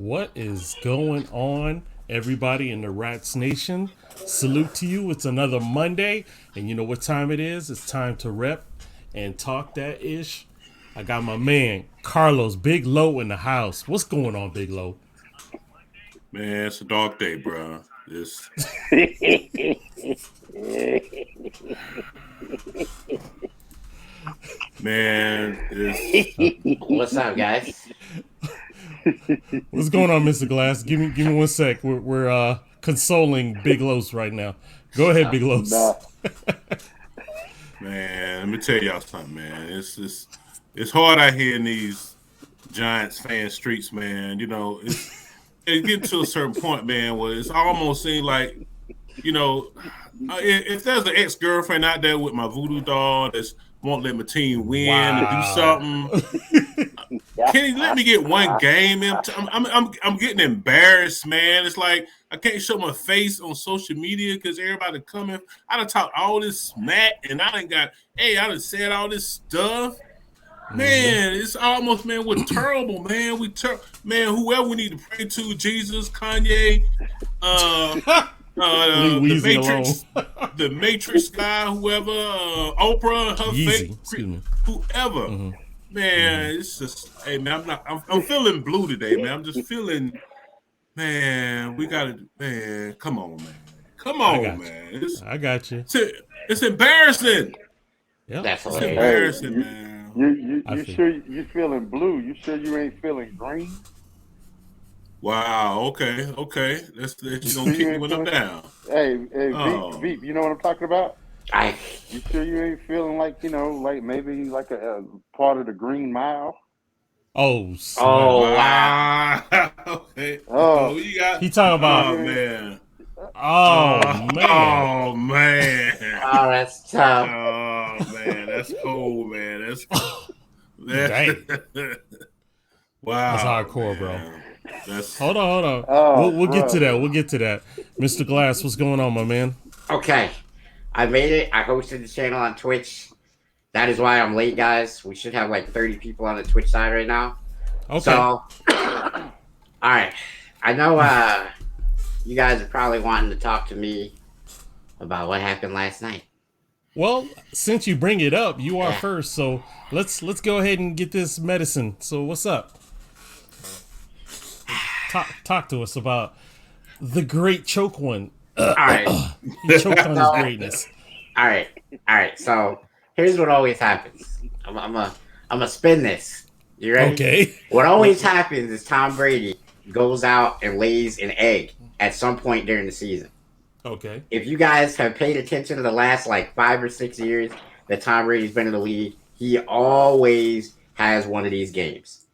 What is going on, everybody in the Rats Nation? Salute to you. It's another Monday, and you know what time it is? It's time to rep and talk that ish. I got my man, Carlos, Big Low, in the house. What's going on, Big Low? Man, it's a dark day, bro. This man is What's up, guys? What's going on, Mr. Glass? Give me 1 sec. We're consoling Big Los right now. Go ahead, Big Los. man. Let me tell y'all something, man. It's hard out here in these Giants fan streets, man. You know, it gets to a certain point, man, where it's almost seems like, you know, if there's an ex-girlfriend out there with my voodoo doll that's won't let my team win and do something. Can you let me get one game in? I'm getting embarrassed, man. It's like I can't show my face on social media because everybody coming. I done talked all this smack and I done said all this stuff. Man, it's almost, man, we're terrible, man. Man, whoever we need to pray to, Jesus, Kanye, the Matrix, the Matrix guy, whoever, Oprah, her fake, whoever. Man, it's just, hey, man, I'm feeling blue today, man. I'm just feeling, man, man, come on, man. Come on, man. I got you. It's embarrassing. Yeah, That's it's embarrassing, man. You sure you feeling blue? You sure you ain't feeling green? Wow. Okay. That's gonna keep me when I'm down. Hey, Veep, you know what I'm talking about? You sure you ain't feeling like, like maybe like a part of the Green Mile? Oh, wow. Okay. You got. He talking about? Oh man. Oh man. Oh, that's tough. Oh man, that's cold, man. That's cold. Dang. Wow. That's hardcore, man. Bro. Hold on. We'll get to that. We'll get to that. Mr. Glass, what's going on, my man? Okay. I made it. I hosted the channel on Twitch. That is why I'm late, guys. We should have like 30 people on the Twitch side right now. Okay. So, all right. I know you guys are probably wanting to talk to me about what happened last night. Well, since you bring it up, you are first. So let's go ahead and get this medicine. So what's up? Talk to us about the great choke one. All right. He choked on his greatness. All right. So here's what always happens. I'm a spin this. You ready? Okay. What always happens is Tom Brady goes out and lays an egg at some point during the season. Okay. If you guys have paid attention to the last like 5 or 6 years that Tom Brady's been in the league, he always has one of these games.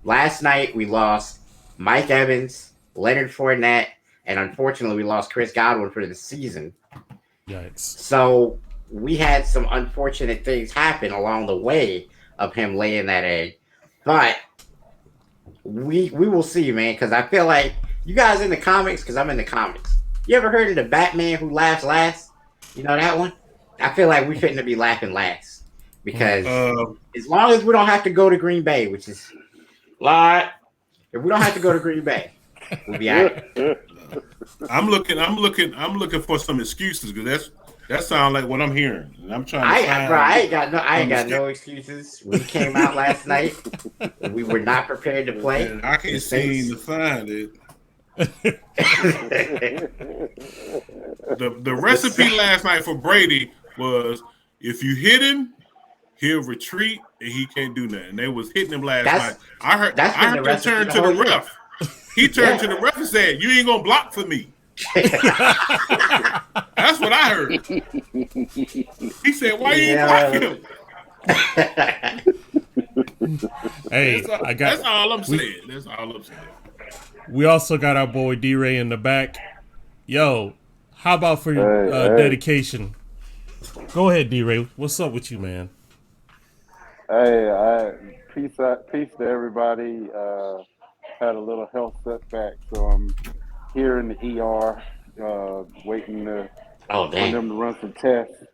Last night we lost Mike Evans, Leonard Fournette, and unfortunately we lost Chris Godwin for the season. Yikes. So we had some unfortunate things happen along the way of him laying that egg. But we will see, man, because I feel like you guys in the comics, because I'm in the comics. You ever heard of the Batman who laughs last? You know that one? I feel like we fitting be laughing last. Because as long as we don't have to go to Green Bay, which is a lot, if we don't have to go to Green Bay, we'll be all right. I'm looking for some excuses because that sounds like what I'm hearing. And I'm trying to I ain't got no excuses. We came out last night. We were not prepared to play. Man, I can't seem to find it. The recipe last night for Brady was if you hit him, he'll retreat and he can't do nothing. They was hitting him last night. I heard him turn to the ref. He turned to the ref and said, "You ain't gonna block for me." That's what I heard. He said, "Why you ain't blocking him?" Hey, that's all I'm saying. That's all I'm saying. We also got our boy D-Ray in the back. Yo, how about for your dedication? Go ahead, D-Ray. What's up with you, man? Hey, peace to everybody. Had a little health setback, so I'm here in the ER, waiting for them to run some tests.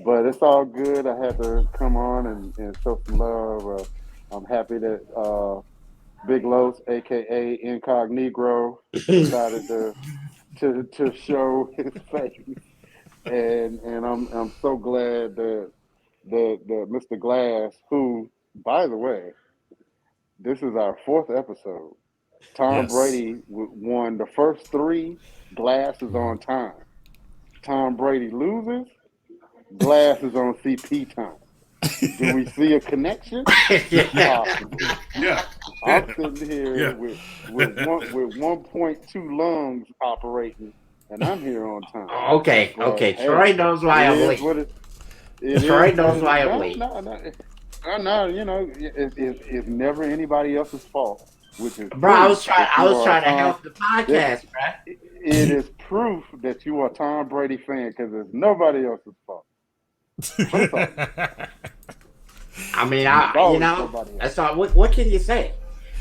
But it's all good. I had to come on and show some love. I'm happy that Big Los, aka Incognito, decided to show his face, and I'm so glad that Mr. Glass, who, by the way, this is our 4th episode. Tom Yes. Brady won the first 3. Glass is on time. Tom Brady loses. Glass is on CP time. Do we see a connection? Possible. Yeah. I'm sitting here Yeah. with 1.2 lungs operating, and I'm here on time. Okay. But hey, Troy knows why I'm late. Troy knows why I'm late. No. You know, it's never anybody else's fault. Which is Bro, I was trying to help the podcast, bro. It is proof that you are a Tom Brady fan because it's nobody else's fault. I mean, that's all. What can you say?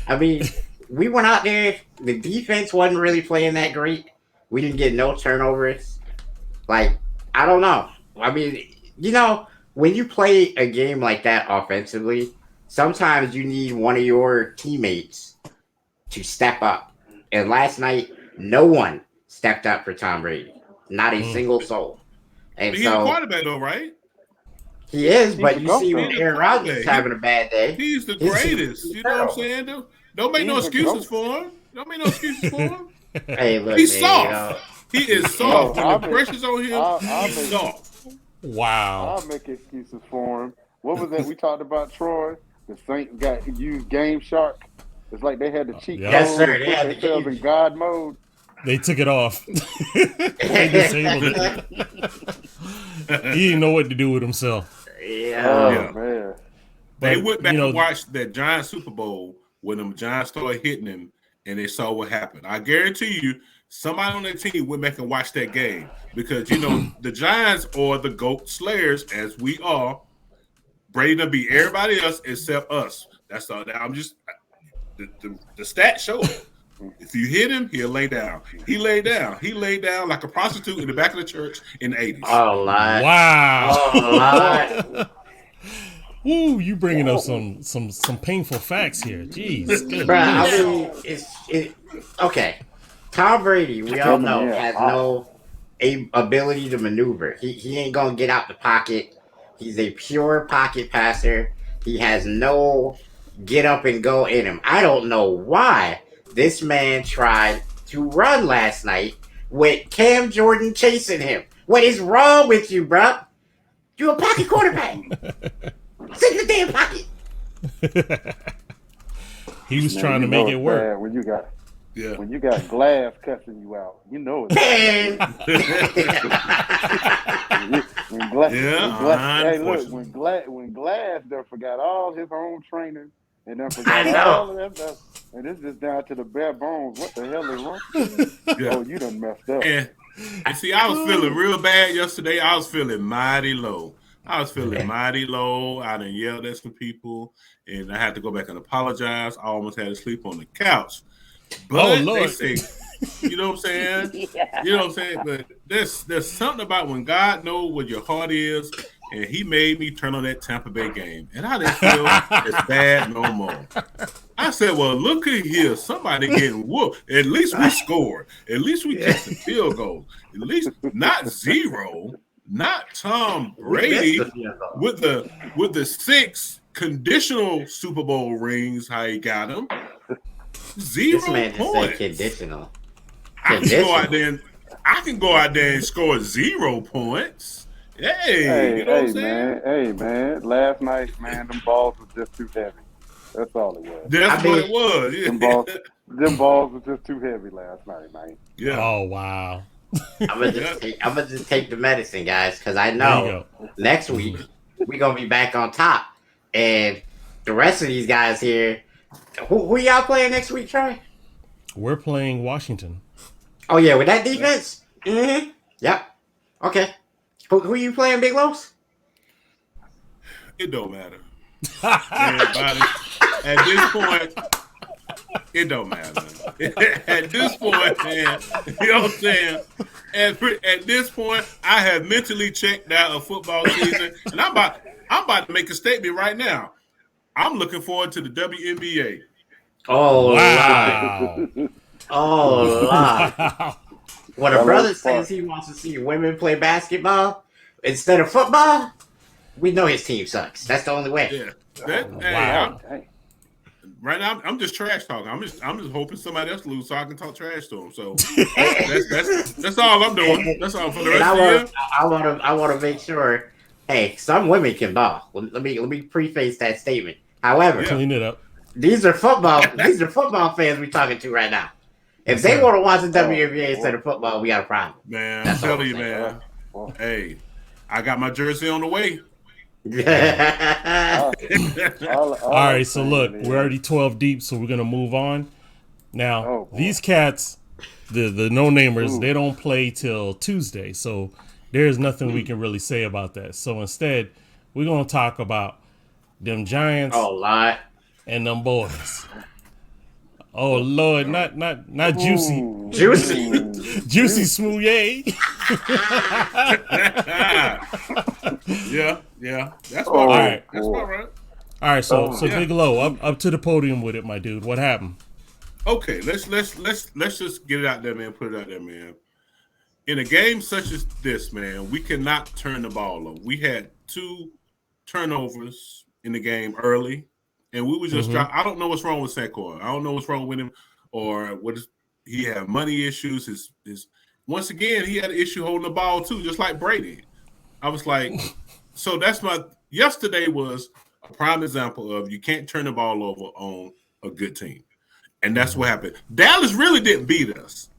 I mean, we went out there. The defense wasn't really playing that great. We didn't get no turnovers. Like, I don't know. I mean, when you play a game like that offensively, sometimes you need one of your teammates to step up. And last night, no one stepped up for Tom Brady. Not a single soul. And he's a quarterback, though, right? He is, but you see when Aaron Rodgers is having a bad day. He's the greatest. You know what I'm saying? Don't make no excuses for him. Hey, look, he's soft. He is soft. When the pressure's on him, he's soft. Wow. I'll make excuses for him. What was that we talked about, Troy? The Saints used Game Shark. It's like they had the cheat code. Yes, sir. They had themselves in God mode. They took it off. They disabled it. He didn't know what to do with himself. Yeah. Man. They went back and watched that Giant Super Bowl when them Giants started hitting him, and they saw what happened. I guarantee you, somebody on that team went back and watched that game because the Giants are the GOAT slayers, as we are. Brady done beat everybody else except us. That's all. I'm just the stats show it. If you hit him, he'll lay down. He laid down. He laid down like a prostitute in the back of the church in the 80s. Oh, Lord. Wow. Oh, Lord. Ooh, you bringing up some painful facts here. Jeez. Bro, I mean, okay. Tom Brady, we all know, has no ability to maneuver. He ain't going to get out the pocket. He's a pure pocket passer. He has no get up and go in him. I don't know why this man tried to run last night with Cam Jordan chasing him. What is wrong with you, bro? You a pocket quarterback. Sit in the damn pocket. He was trying to make it work. When you got Glass cussing you out, you know it. When Glass done forgot all his own training and then forgot all of that stuff, and it's just down to the bare bones. What the hell is wrong? Oh, you done messed up. And see, I was feeling real bad yesterday. I was feeling mighty low. I done yelled at some people, and I had to go back and apologize. I almost had to sleep on the couch. But they say, you know what I'm saying? Yeah. You know what I'm saying? But there's something about when God knows what your heart is, and he made me turn on that Tampa Bay game. And I didn't feel as bad no more. I said, well, look at here. Somebody getting whooped. At least we scored. At least we kicked the field goal. At least not zero. Not Tom Brady with the 6 conditional Super Bowl rings. How he got them? 0 this man points. Just said conditional. I can go out there and score 0 points. Hey, you know what I'm saying? Hey, man. Last night, man, them balls were just too heavy. That's all it was. That's what it was. Yeah. Them balls were just too heavy last night, man. Yeah. Oh, wow. I'm gonna just take the medicine, guys, because I know next week we're gonna be back on top, and the rest of these guys here. Who y'all playing next week, Troy? We're playing Washington. Oh yeah, with that defense. Mm-hmm. Yep. Okay. Who you playing, Big Los? It don't matter. Everybody, at this point. It don't matter. At this point, man, you know what I'm saying? At this point, I have mentally checked out a football season, and I'm about to make a statement right now. I'm looking forward to the WNBA. Oh, Wow. Lord. Oh, Lord. Wow. When a brother says he wants to see women play basketball instead of football, we know his team sucks. That's the only way. Yeah. Wow. Right now, I'm just trash talking. I'm just hoping somebody else lose so I can talk trash to them. So that's all I'm doing. That's all for the rest of the year. I want to make sure. Hey, some women can ball. Let me preface that statement. However, Clean it up. These are football fans we're talking to right now. If they want to watch the WNBA instead of football, we got a problem. Man, I'm telling you, man. Hey, I got my jersey on the way. All right, so look, we're already 12 deep, so we're gonna move on. Now, these cats, the no-namers, they don't play till Tuesday, so there's nothing we can really say about that. So instead, we're gonna talk about them Giants and them boys. Oh Lord, not Juicy. Juicy Smouye. Yeah. That's all right. That's all right. All right, so Big Low, up to the podium with it, my dude. What happened? Okay, let's just get it out there, man. Put it out there, man. In a game such as this, man, we cannot turn the ball over. We had 2 turnovers in the game early, and we were just I don't know what's wrong with Saquon. I don't know what's wrong with him, or he had money issues. His once again, he had an issue holding the ball too, just like Brady. I was like, so that's yesterday was a prime example of you can't turn the ball over on a good team. And that's what happened. Dallas really didn't beat us.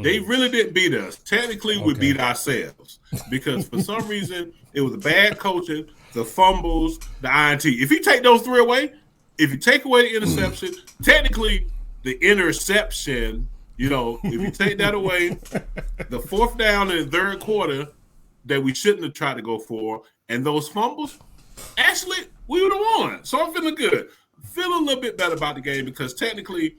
They really didn't beat us. Technically, we beat ourselves because for some reason it was bad coaching, the fumbles, the INT. If you take those 3 away, if you take away the interception, technically the interception, if you take that away, the 4th down in the 3rd quarter that we shouldn't have tried to go for, and those fumbles, actually, we would have won. So I'm feeling good. Feeling a little bit better about the game because technically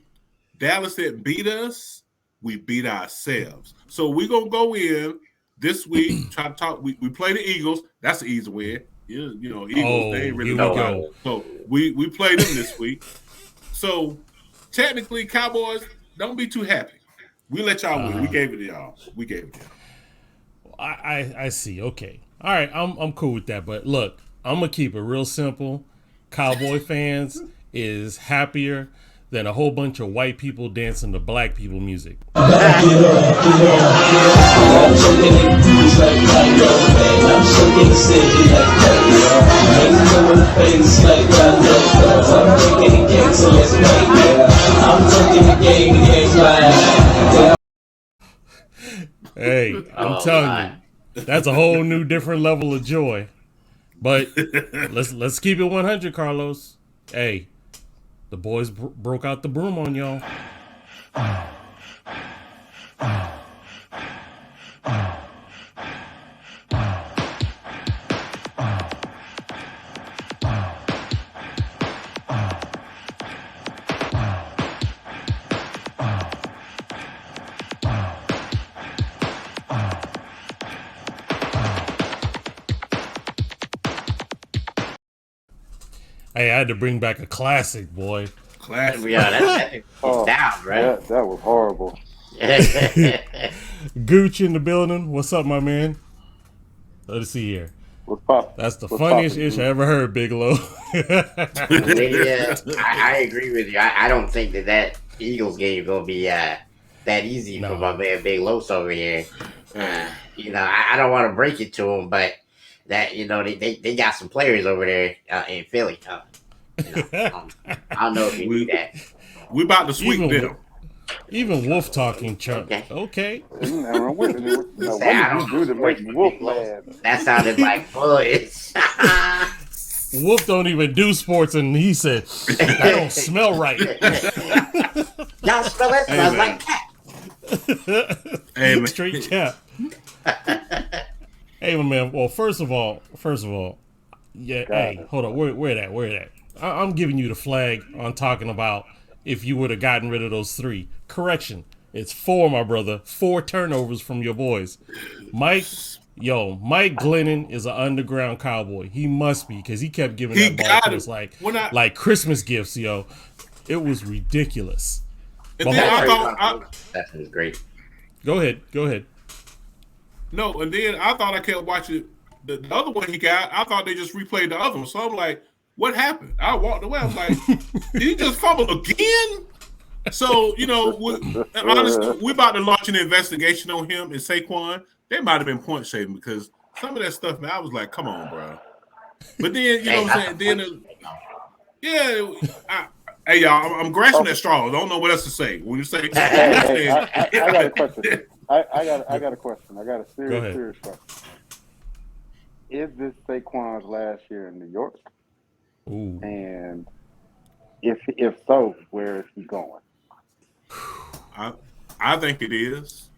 Dallas didn't beat us. We beat ourselves. So we're going to go in this week, try to talk. We play the Eagles. That's an easy win. Eagles, they ain't really know. So we play them this week. So technically, Cowboys, don't be too happy. We let y'all win. We gave it to y'all. I see. Okay. All right. I'm cool with that. But look, I'm going to keep it real simple. Cowboy fans is happier than a whole bunch of white people dancing to black people music. Hey, I'm telling you, that's a whole new different level of joy. But let's keep it 100, Carlos. Hey, the boys broke out the broom on y'all. Hey, I had to bring back a classic, boy. Classic. Yeah, that's down, right? That was horrible. Gooch in the building. What's up, my man? Let's see here. That's the funniest ish I ever heard, Bigelow. I agree with you. I don't think that Eagles game gonna be that easy for my man Big Los over here. I don't want to break it to him, but that they got some players over there in Philly. I don't know if you knew that. We about to sweep them. Even Wolf talking, Chuck. Okay. What did you do to make Wolf mad? That sounded like boys. Wolf don't even do sports, and he said, "That don't smell right." Y'all smell it? Smells like cat. Hey, straight cat. Hey, my man. Well, first of all, yeah. Hey, hold on. Where that? I'm giving you the flag on talking about if you would have gotten rid of those 3. Correction, it's 4, my brother. 4 turnovers from your boys. Mike Glennon is an underground cowboy. He must be because he kept giving that ball to us like Christmas gifts, yo. It was ridiculous. And then I thought that was great. Go ahead. No, and then I thought I kept watching the other one he got. I thought they just replayed the other one. So I'm like, what happened? I walked away. I was like, did he just fumble again? So, honestly, we're about to launch an investigation on him and Saquon. They might have been point shaving because some of that stuff, man, I was like, come on, bro. But then, you know what I'm saying? Then, hey, y'all, I'm grasping that straw. I don't know what else to say. When you say, I got a question. I got a question. I got a serious question. Is this Saquon's last year in New York? Ooh. And if so, where is he going? I think it is,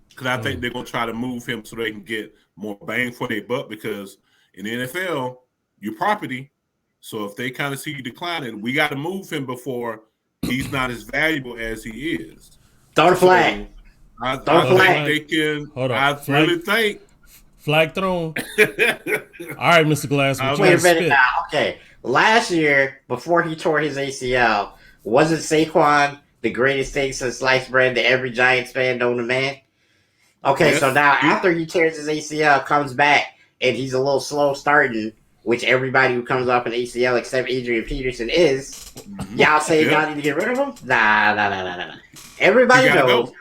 because I think they're gonna try to move him so they can get more bang for their buck. Because in the NFL, you're property. So if they kind of see you declining, we got to move him before he's not as valuable as he is. Throw the flag. I think they can. Hold on. I really think flag thrown. All right, Mr. Glass. Wait a minute now. Okay, last year before he tore his ACL, wasn't Saquon the greatest thing since sliced bread to every Giants fan known to man? Okay, yes. So now after he tears his ACL, comes back and he's a little slow starting, which everybody who comes off an ACL except Adrian Peterson is. Y'all say y'all need to get rid of him? Nah. Everybody knows.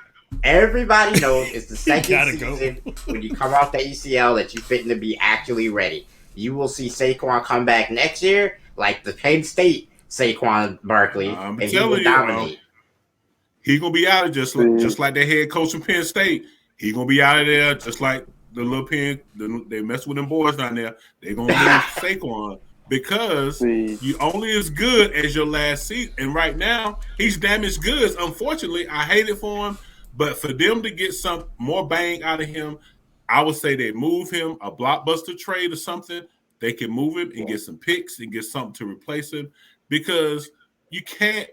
Everybody knows it's the second season when you come off the ACL that you fitting to be actually ready. You will see Saquon come back next year like the Penn State Saquon Barkley, and he will dominate. He's gonna be out of just like their head coach from Penn State. He's gonna be out of there just like the little Penn. They mess with them boys down there. They're gonna lose Saquon because you only as good as your last season. And right now, he's damaged goods. Unfortunately, I hate it for him. But for them to get some more bang out of him, I would say they move him, a blockbuster trade or something. They can move him and get some picks and get something to replace him, because we can't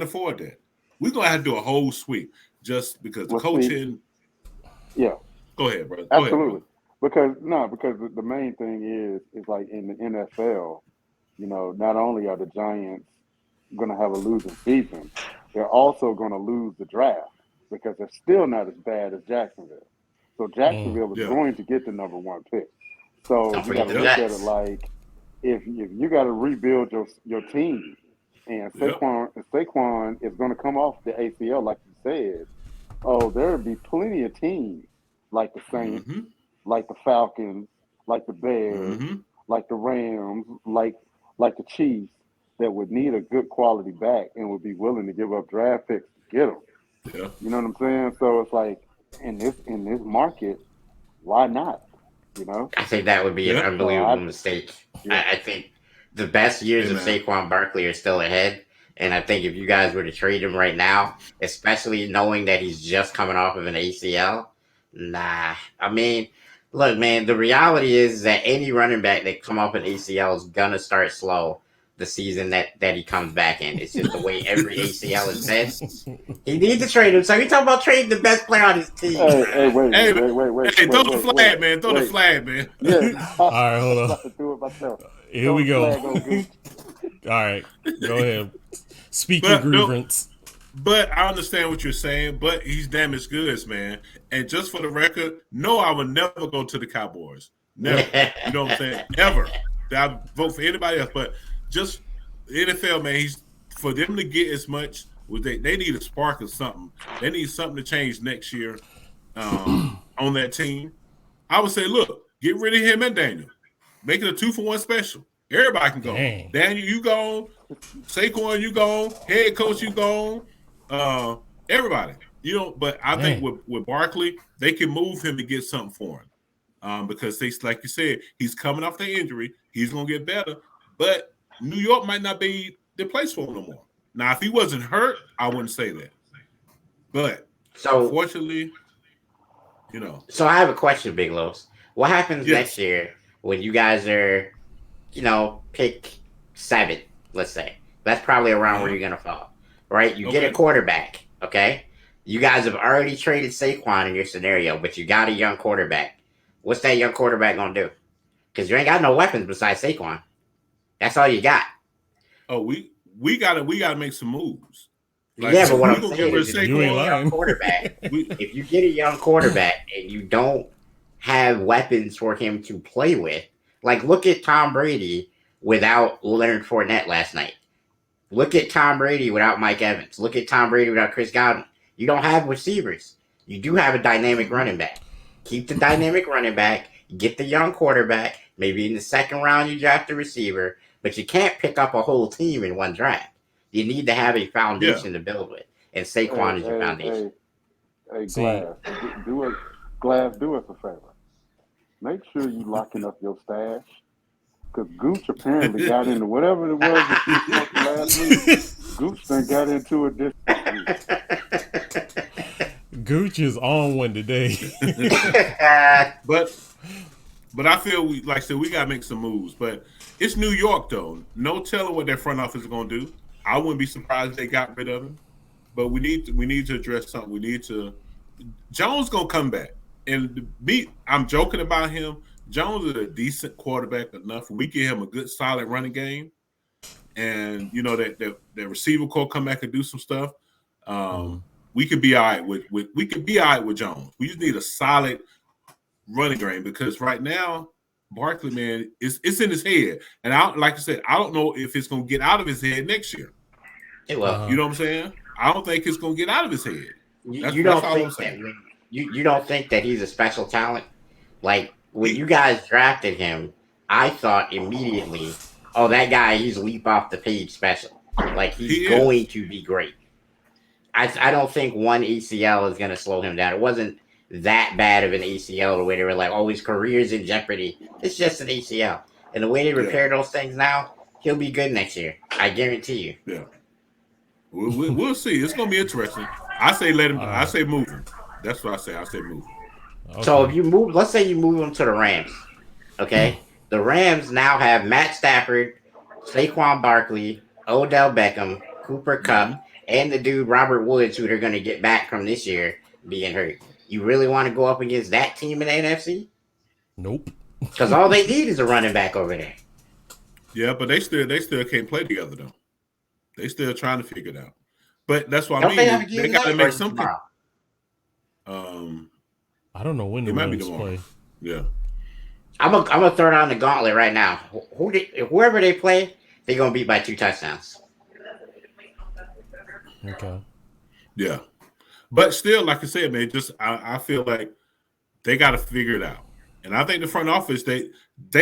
afford that. We're gonna have to do a whole sweep just because the coaching. Yeah. Go ahead, brother. Absolutely. Because the main thing is like in the NFL, not only are the Giants gonna have a losing season, they're also gonna lose the draft, because they're still not as bad as Jacksonville. So Jacksonville is going to get the number one pick. So you got to look at it like if you got to rebuild your team, and Saquon is going to come off the ACL like you said. Oh, there would be plenty of teams like the Saints, like the Falcons, like the Bears, like the Rams, like the Chiefs that would need a good quality back and would be willing to give up draft picks to get them. Yeah. You know what I'm saying? So it's like in this market, why not? I think that would be an unbelievable mistake. Yeah. I think the best years of Saquon Barkley are still ahead. And I think if you guys were to trade him right now, especially knowing that he's just coming off of an ACL, nah. I mean, look, man, the reality is that any running back that come off an ACL is going to start slow the season that he comes back in. It's just the way every ACL is said. He needs to trade him. So you talking about trading the best player on his team. Wait. Hey, throw the flag, man. Throw the flag, man. Yeah. All right, hold on. To do it myself. Here we go. All right, go ahead. Speak your grievance. But I understand what you're saying, but he's damaged goods, man. And just for the record, no, I would never go to the Cowboys. Never. You know what I'm saying? Never. I vote for anybody else, but just the NFL, man, for them to get as much, they need a spark or something. They need something to change next year on that team. I would say, look, get rid of him and Daniel. Make it a 2-for-1 special. Everybody can go. Dang. Daniel, you gone. Saquon, you gone. Head coach, you gone. Everybody. But I think with Barkley, they can move him to get something for him. Because like you said, he's coming off the injury. He's going to get better. But New York might not be the place for him no more. Now, if he wasn't hurt, I wouldn't say that. But unfortunately, So I have a question, Big Los. What happens next year when you guys are, pick 7, let's say? That's probably around where you're going to fall, right? You get a quarterback, okay? You guys have already traded Saquon in your scenario, but you got a young quarterback. What's that young quarterback going to do? Because you ain't got no weapons besides Saquon. That's all you got. Oh, we we gotta make some moves. Like, yeah, but what I'm saying is, if you get a young quarterback, if you get a young quarterback and you don't have weapons for him to play with, like look at Tom Brady without Leonard Fournette last night. Look at Tom Brady without Mike Evans. Look at Tom Brady without Chris Godwin. You don't have receivers. You do have a dynamic running back. Keep the dynamic running back. Get the young quarterback. Maybe in the second round you draft a receiver, but you can't pick up a whole team in one draft. You need to have a foundation to build with, and Saquon is your foundation. Hey, Glass, do us a favor. Make sure you locking up your stash, because Gooch apparently got into whatever it was that you smoking last week. Gooch done got into it this week. Gooch is on one today. But I feel we gotta make some moves. But it's New York though. No telling what their front office is gonna do. I wouldn't be surprised if they got rid of him. But we need to address something. Jones gonna come back. And I'm joking about him. Jones is a decent quarterback enough. We give him a good solid running game. And that the receiver core come back and do some stuff. We could be all right with Jones. We just need a solid running game, because right now, Barkley, man, it's in his head. And like I said, I don't know if it's gonna get out of his head next year. It will. You know what I'm saying? I don't think it's gonna get out of his head. You don't think that he's a special talent? Like when you guys drafted him, I thought immediately, oh, that guy, he's leap off the page special. Like he's going to be great. I don't think one ACL is going to slow him down. It wasn't that bad of an ACL the way they were like, oh, his career's in jeopardy. It's just an ACL. And the way they repair those things now, he'll be good next year. I guarantee you. Yeah. We'll see. It's going to be interesting. I say let him. I say move him. That's what I say. I say move him. Okay. So if you move, let's say you move him to the Rams. Okay? The Rams now have Matt Stafford, Saquon Barkley, Odell Beckham, Cooper Kupp, and the dude Robert Woods, who they're going to get back from this year being hurt. You really want to go up against that team in the NFC? Nope. Because all they need is a running back over there. Yeah, but they still can't play together though. They still trying to figure it out. But that's what I mean. They got to make something. I don't know when the Rams play. Yeah. I'm gonna throw down the gauntlet right now. Whoever they play, they're gonna beat by 2 touchdowns. Okay. Yeah. But still, like I said, man, I feel like they got to figure it out. And I think the front office, they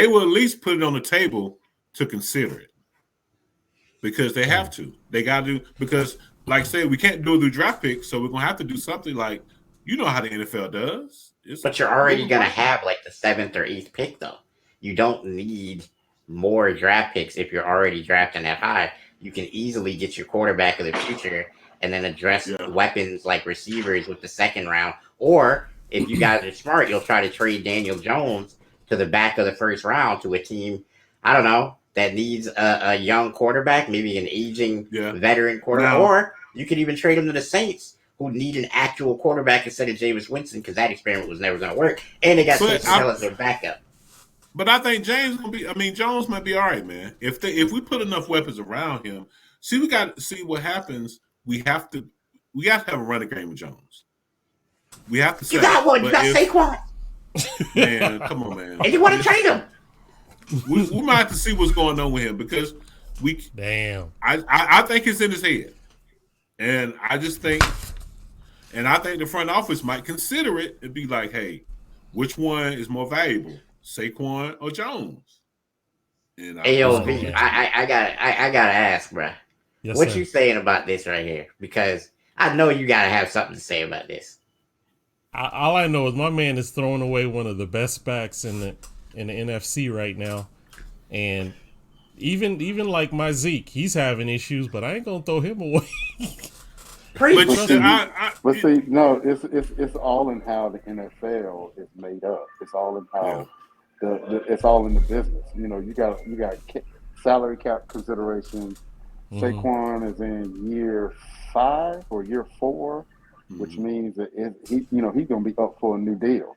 will at least put it on the table to consider it. Because they have to. They got to, because like I said, we can't do it through draft picks, so we're going to have to do something like, how the NFL does. But you're already going to have like the 7th or 8th pick, though. You don't need more draft picks if you're already drafting that high. You can easily get your quarterback of the future and then address weapons like receivers with the 2nd round. Or if you guys are smart, you'll try to trade Daniel Jones to the back of the 1st round to a team, I don't know, that needs a young quarterback, maybe an aging veteran quarterback. No. Or you could even trade him to the Saints, who need an actual quarterback instead of Jameis Winston, because that experiment was never going to work. And they got Taysom Hill as their backup. But I think Jones might be all right, man. If we put enough weapons around him, we got to see what happens. We have to have a running game with Jones. We have to. You got one. You got Saquon. Man, come on, man. And you want to trade him? We might have to see what's going on with him, because I think it's in his head, and I think the front office might consider it and be like, hey, which one is more valuable, Saquon or Jones? And AOB, I gotta ask, bro. Yes, what you saying about this right here? Because I know you gotta have something to say about this. All I know is my man is throwing away one of the best backs in the NFC right now, and even like my Zeke, he's having issues, but I ain't gonna throw him away. But see, no, it's all in how the NFL is made up. It's all in how it's all in the business. You got salary cap considerations. Saquon is in year 5 or year 4, which means that he's going to be up for a new deal.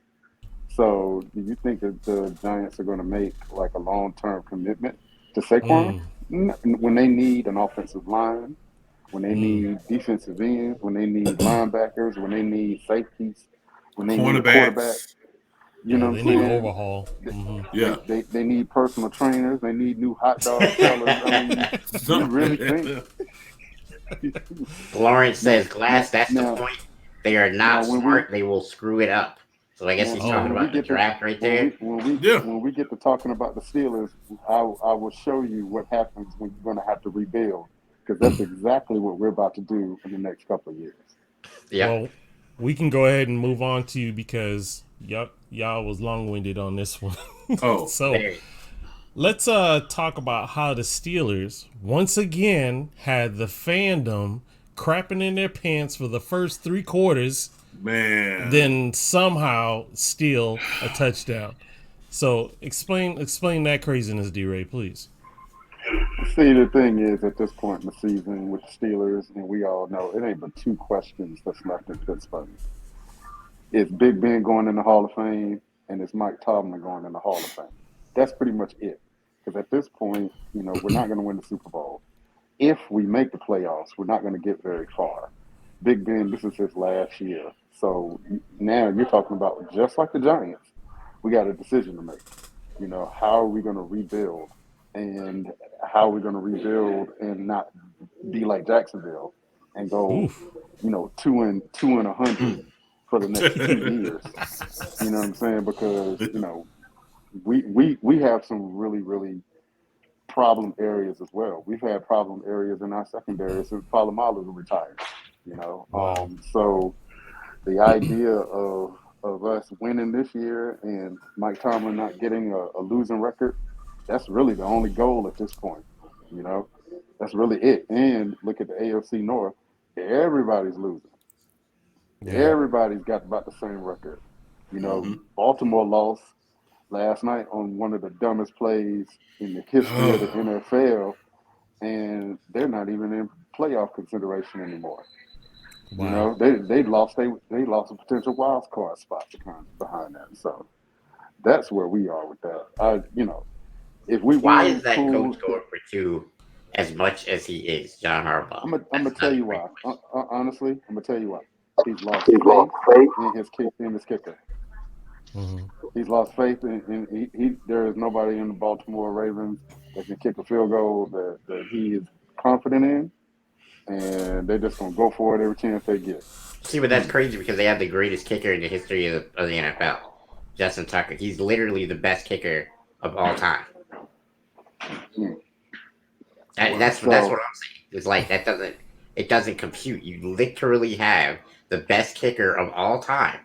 So, do you think that the Giants are going to make like a long-term commitment to Saquon? When they need an offensive line, when they need defensive ends, when they need linebackers, when they need safeties, when they need a quarterback. Cornerbacks. You know what they I'm need an saying? overhaul. Yeah. They need personal trainers. They need new hot dog sellers. I mean, you really think? Lawrence says, Glass, that's the Now, point. They are not when smart. They will screw it up. So I guess he's talking about the draft right there. When we get to talking about the Steelers, I will show you what happens when you're going to have to rebuild, because that's exactly what we're about to do in the next couple of years. Yeah. Well, we can go ahead and move on to you because y'all was long-winded on this one. Oh, so let's talk about how the Steelers once again had the fandom crapping in their pants for the first 3 quarters. Man. Then somehow steal a touchdown. So explain that craziness, D-Ray, please. See, the thing is, at this point in the season with the Steelers, and we all know, it ain't but 2 questions that's left in Pittsburgh. Is Big Ben going in the Hall of Fame, and is Mike Tomlin going in the Hall of Fame? That's pretty much it. Because at this point, we're not going to win the Super Bowl. If we make the playoffs, we're not going to get very far. Big Ben, this is his last year. So now you're talking about, just like the Giants, we got a decision to make. How are we going to rebuild? And how are we going to rebuild and not be like Jacksonville and go, 2-100 for the next 2 years? You know what I'm saying? Because, we have some really, really problem areas as well. We've had problem areas in our secondary since Palomalu retired. Wow. So the idea of us winning this year and Mike Tomlin not getting a losing record, that's really the only goal at this point. That's really it. And look at the AFC North. Everybody's losing. Yeah. Everybody's got about the same record. Baltimore lost last night on one of the dumbest plays in the history of the NFL, and they're not even in playoff consideration anymore. Wow. They lost a potential wild card spot behind that. So that's where we are with that. If we why is that coach going for 2 as much as he is, John Harbaugh? I'm gonna tell you why. Honestly, I'm gonna tell you why. He's lost faith in his kicker. Mm-hmm. He's lost faith in there is nobody in the Baltimore Ravens that can kick a field goal that he is confident in, and they're just gonna go for it every chance they get. See, but that's crazy because they have the greatest kicker in the history of the NFL, Justin Tucker. He's literally the best kicker of all time. That's what I'm saying. It's like it doesn't compute. You literally have the best kicker of all time,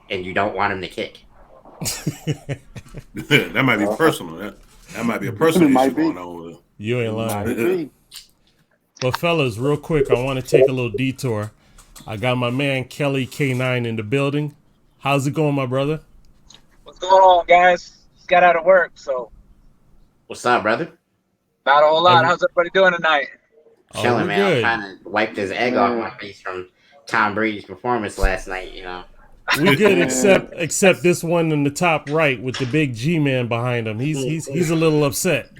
and you don't want him to kick. That might be personal. That might be a personal issue going on with him. You ain't lying. But fellas, real quick, I want to take a little detour. I got my man Kelly K9 in the building. How's it going, my brother? What's going on, guys? Just got out of work, so. What's up, brother? Not a whole lot. How's everybody doing tonight? Chilling, man. Good. I'm trying to wipe this egg off my face from Tom Brady's performance last night, We good, except this one in the top right with the big G-man behind him. He's a little upset.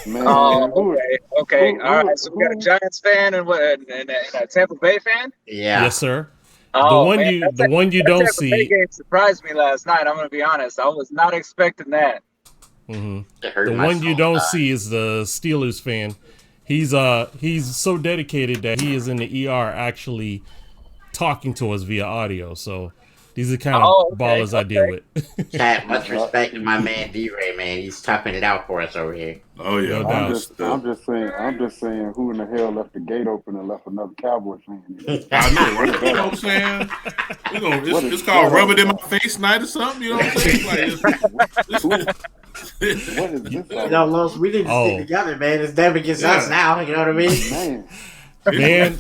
Man, okay. All right. So we got a Giants fan and a Tampa Bay fan. Yeah. Yes, sir. Oh, the one you don't see. Bay game surprised me last night. I'm gonna be honest. I was not expecting that. Mm-hmm. The one you don't see is the Steelers fan. He's so dedicated that he is in the ER actually talking to us via audio. So these are the kind of ballers I deal with. Chat, much respect to my man D-Ray, man. He's toughing it out for us over here. Oh yeah, no I'm just saying, who in the hell left the gate open and left another Cowboy fan? I know, right? You know what I'm saying? It's called rub it in my face night or something. You know what I'm saying? What is this? Los, we need to stick together, man. It's them against us now. You know what I mean? Man,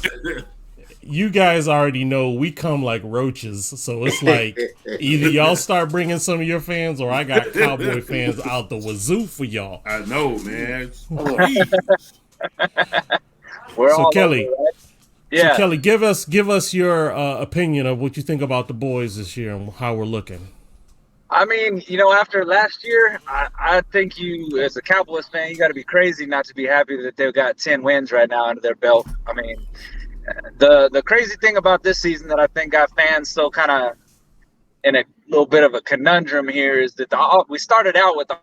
you guys already know we come like roaches, so it's like either y'all start bringing some of your fans, or I got Cowboy fans out the wazoo for y'all. I know, man. So Kelly, yeah. So Kelly, give us your opinion of what you think about the boys this year and how we're looking. I mean, after last year, I think you, as a Cowboys fan, you got to be crazy not to be happy that they've got 10 wins right now under their belt. I mean, the crazy thing about this season that I think got fans so kind of in a little bit of a conundrum here is that we started out with the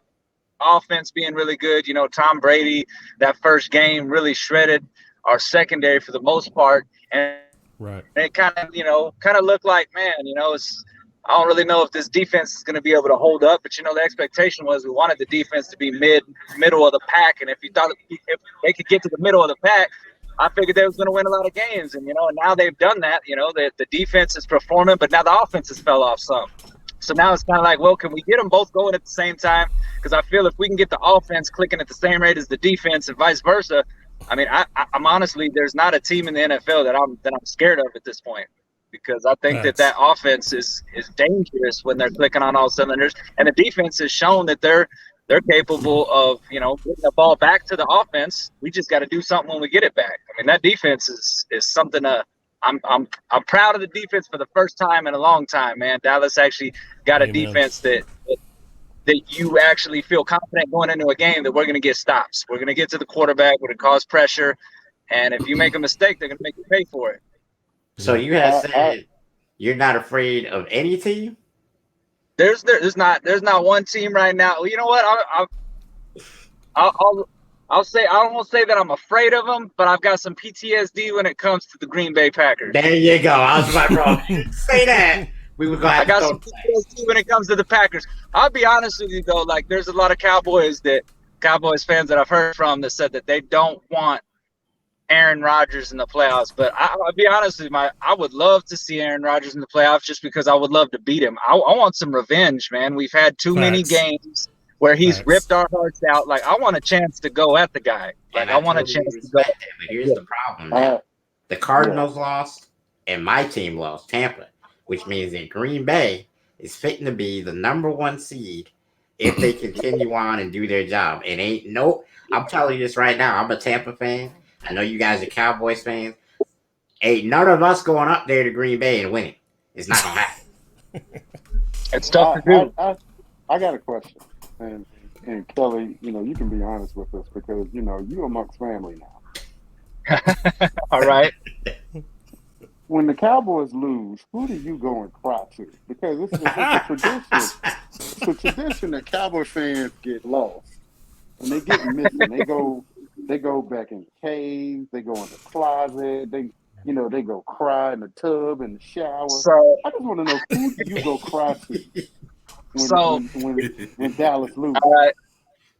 offense being really good. Tom Brady, that first game really shredded our secondary for the most part. And right. it kind of looked like, man, I don't really know if this defense is going to be able to hold up. But, the expectation was we wanted the defense to be middle of the pack. And if you thought if they could get to the middle of the pack, I figured they was going to win a lot of games. And, now they've done that. The defense is performing, but now the offense has fell off some. So now it's kind of like, well, can we get them both going at the same time? Because I feel if we can get the offense clicking at the same rate as the defense and vice versa, I mean, I'm honestly, there's not a team in the NFL that I'm scared of at this point, because I think that offense is dangerous when they're clicking on all cylinders, and the defense has shown that they're capable of getting the ball back to the offense. We just got to do something when we get it back. I mean, that defense is something. I'm proud of the defense for the first time in a long time, man. Dallas actually got a defense that you actually feel confident going into a game that we're going to get stops. We're going to get to the quarterback. We're going to cause pressure. And if you make a mistake, they're going to make you pay for it. So you have said you're not afraid of any team? There's not one team right now. You know what? I'll say, I won't say that I'm afraid of them, but I've got some PTSD when it comes to the Green Bay Packers. There you go. I was like, bro, say that. I got some PTSD when it comes to the Packers. I'll be honest with you though, like there's a lot of Cowboys fans that I've heard from that said that they don't want Aaron Rodgers in the playoffs. But I'll be honest with you, I would love to see Aaron Rodgers in the playoffs just because I would love to beat him. I want some revenge, man. We've had too many games where he's ripped our hearts out. Like I want a chance to go at the guy. Like I want a chance to go. But here's the problem now. The Cardinals lost and my team lost, Tampa, which means that Green Bay is fitting to be the number 1 seed if they continue on and do their job. And I'm telling you this right now. I'm a Tampa fan. I know you guys are Cowboys fans. Ain't none of us going up there to Green Bay and winning. It's not gonna happen. It's tough to do. I got a question, and Kelly, you can be honest with us because you amongst family now. All right. When the Cowboys lose, who do you go and cry to? Because it's a tradition. It's a tradition that Cowboy fans get lost and they get missing. They go back in caves. They go in the closet. They go cry in the tub, in the shower. So I just want to know, who do you go cry to when Dallas loses?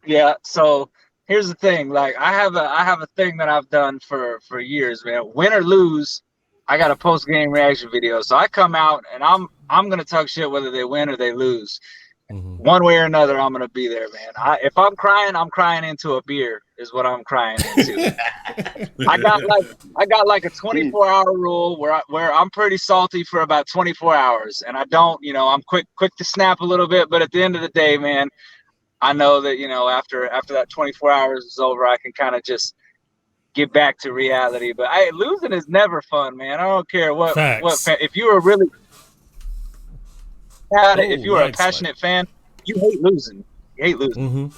Yeah. So here's the thing. Like I have a thing that I've done for years, man. Win or lose, I got a post-game reaction video. So I come out and I'm gonna talk shit whether they win or they lose. Mm-hmm. One way or another, I'm gonna be there, man. If I'm crying into a beer is what I'm crying into. I got like a 24-hour rule where I'm pretty salty for about 24 hours, and I don't, I'm quick to snap a little bit, but at the end of the day, man, I know that after that 24 hours is over, I can kind of just get back to reality. But losing is never fun, man. I don't care what if you were really if you were a passionate fan, you hate losing. You hate losing. Mm-hmm.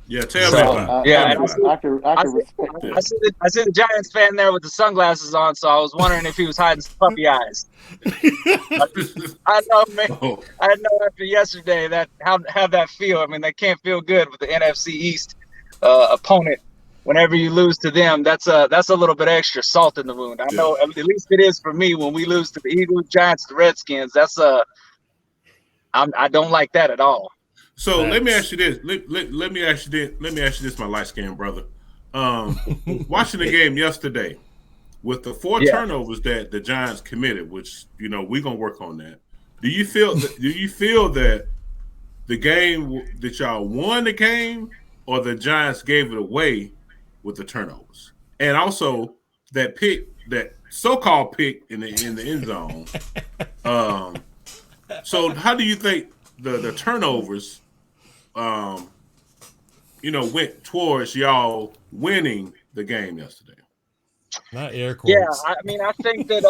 Yeah, tell me about it. Yeah, I can respect that. I see the Giants fan there with the sunglasses on, so I was wondering if he was hiding some puppy eyes. I know, man. Oh. I know after yesterday how'd that feel. I mean, that can't feel good with the NFC East opponent. Whenever you lose to them, that's a little bit extra salt in the wound. I know, at least it is for me when we lose to the Eagles, Giants, the Redskins. I don't like that at all. So let me ask you this. Let me ask you this, my light-skinned brother. Watching the game yesterday with the 4 turnovers that the Giants committed, which we're gonna work on that. Do you feel that the game that y'all won the game, or the Giants gave it away with the turnovers, and also that pick, that so-called pick in the end zone? So how do you think the turnovers, went towards y'all winning the game yesterday? Not air quotes. Yeah, I mean, I think that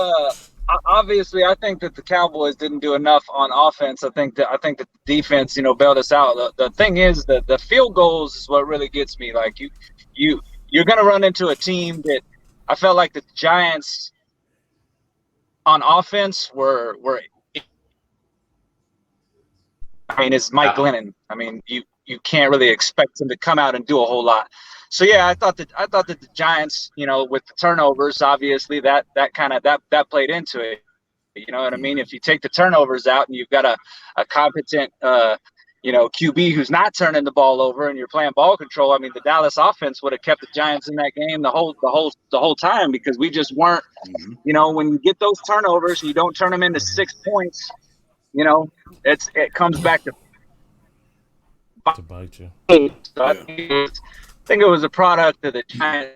obviously, I think that the Cowboys didn't do enough on offense. I think that the defense, bailed us out. The thing is that the field goals is what really gets me. Like you're gonna run into a team that I felt like the Giants on offense were. I mean, it's Mike Glennon. I mean, you can't really expect him to come out and do a whole lot. So yeah, I thought that the Giants, with the turnovers, obviously that played into it. You know what I mean? If you take the turnovers out and you've got a competent QB who's not turning the ball over and you're playing ball control, I mean the Dallas offense would have kept the Giants in that game the whole time, because we just weren't, when you get those turnovers and you don't turn them into 6 points, it comes back to bite you. So I think it was a product of the Giants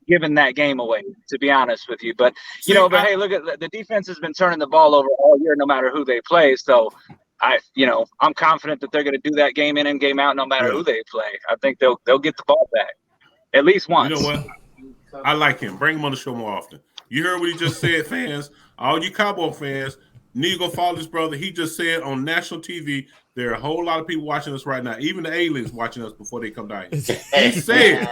giving that game away, to be honest with you. But hey, look at the defense has been turning the ball over all year, no matter who they play. So I'm confident that they're going to do that game in and game out, no matter who they play. I think they'll get the ball back at least once. You know what? I like him. Bring him on the show more often. You heard what he just said, fans. All you Cowboy fans need to go follow this brother. He just said on national TV, there are a whole lot of people watching us right now, even the aliens watching us before they come down here. He said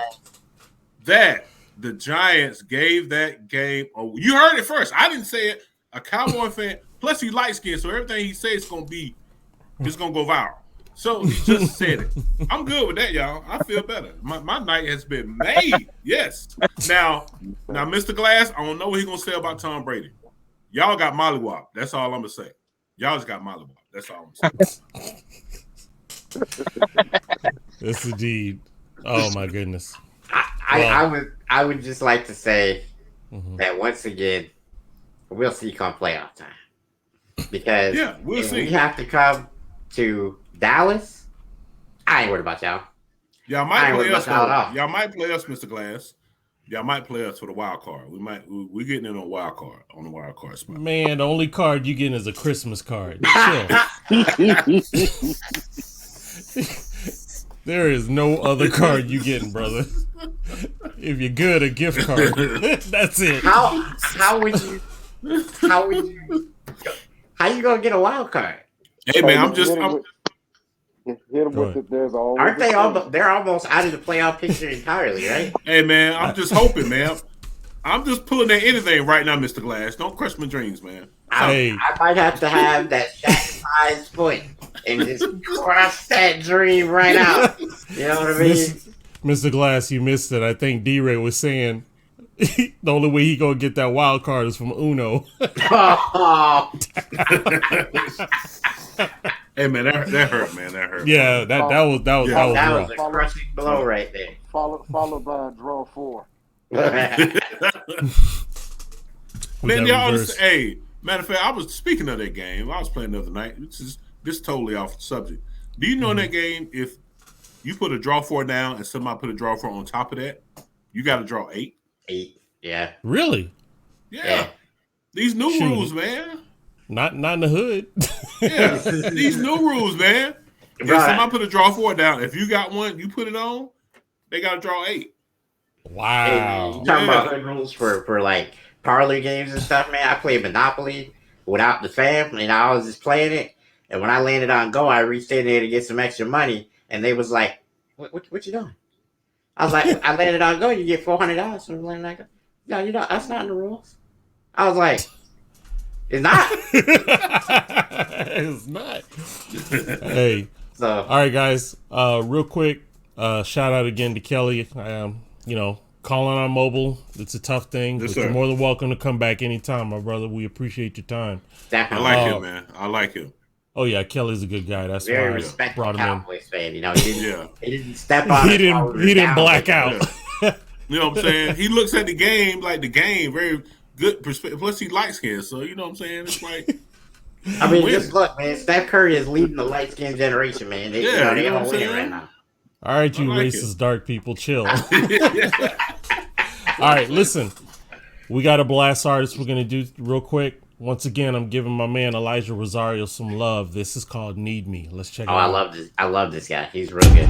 that the Giants gave that game. Oh, you heard it first. I didn't say it. A Cowboy fan. Plus, he light skinned, so everything he says is gonna go viral. So he just said it. I'm good with that, y'all. I feel better. My night has been made. Yes. Now, Mr. Glass, I don't know what he's gonna say about Tom Brady. Y'all got mollywop. That's all I'm gonna say. Y'all just got mollywop. That's all I'm saying. Yes, indeed. Oh my goodness. I would just like to say that once again, we'll see come playoff time, because we'll see. We have to come to Dallas. I ain't worried about y'all. Y'all might play us. Y'all might play us, Mr. Glass. Y'all might play us for the wild card. We're getting in on the wild card spot. Man, the only card you getting is a Christmas card. Chill. There is no other card you getting, brother. If you're good, a gift card. That's it. How you gonna get a wild card? Hey man, hit them with it. There's always aren't they they're almost out of the playoff picture entirely, right? Hey man, I'm just hoping, man. I'm just pulling at anything right now, Mr. Glass. Don't crush my dreams, man. I might have to have that Shaq size foot and just crush that dream right out. You know what I mean? Mr. Glass, you missed it. I think D-Ray was saying the only way he gonna get that wild card is from Uno. Hey man, that hurt, man. That hurt. Yeah, that was rough. A crushing blow right there. Followed by a draw 4. Man, y'all understand? Hey, matter of fact, I was speaking of that game. I was playing the other night. This totally off the subject. Do you know in that game, if you put a draw 4 down and somebody put a draw 4 on top of that, you got to draw 8? 8, yeah. Really? Yeah. These new rules, man. Not in the hood. Yeah, these new rules, man. If somebody put a draw 4 down, if you got one, you put it on, they got to draw 8. Wow. Hey, you talking about hood rules for like parlor games and stuff, man? I played Monopoly without the fam, and I was just playing it. And when I landed on go, I reached in there to get some extra money, and they was like, "What you doing?" I was like, "I landed on go. You get $400 from landing on go." No, that's not in the rules. I was like, "It's not." It's not. Hey. So, all right, guys. Real quick, shout out again to Kelly. Calling on mobile, it's a tough thing, but you're more than welcome to come back anytime, my brother. We appreciate your time. Definitely. I like him, man. I like him. Oh yeah, Kelly's a good guy. That's very why respectful I brought him Cowboys fan. He didn't step on. He didn't black out. Yeah. You know what I'm saying? He looks at the game like the game, very good perspective. Plus, he light skinned, so you know what I'm saying. It's like, I mean, just look, man. Steph Curry is leading the light skinned generation, man. They don't win right now. All right, you racist dark people, chill. All right, listen. We got a blast artist we're going to do real quick. Once again, I'm giving my man Elijah Rosario some love. This is called Need Me. Let's check it out. I love this guy. He's real good.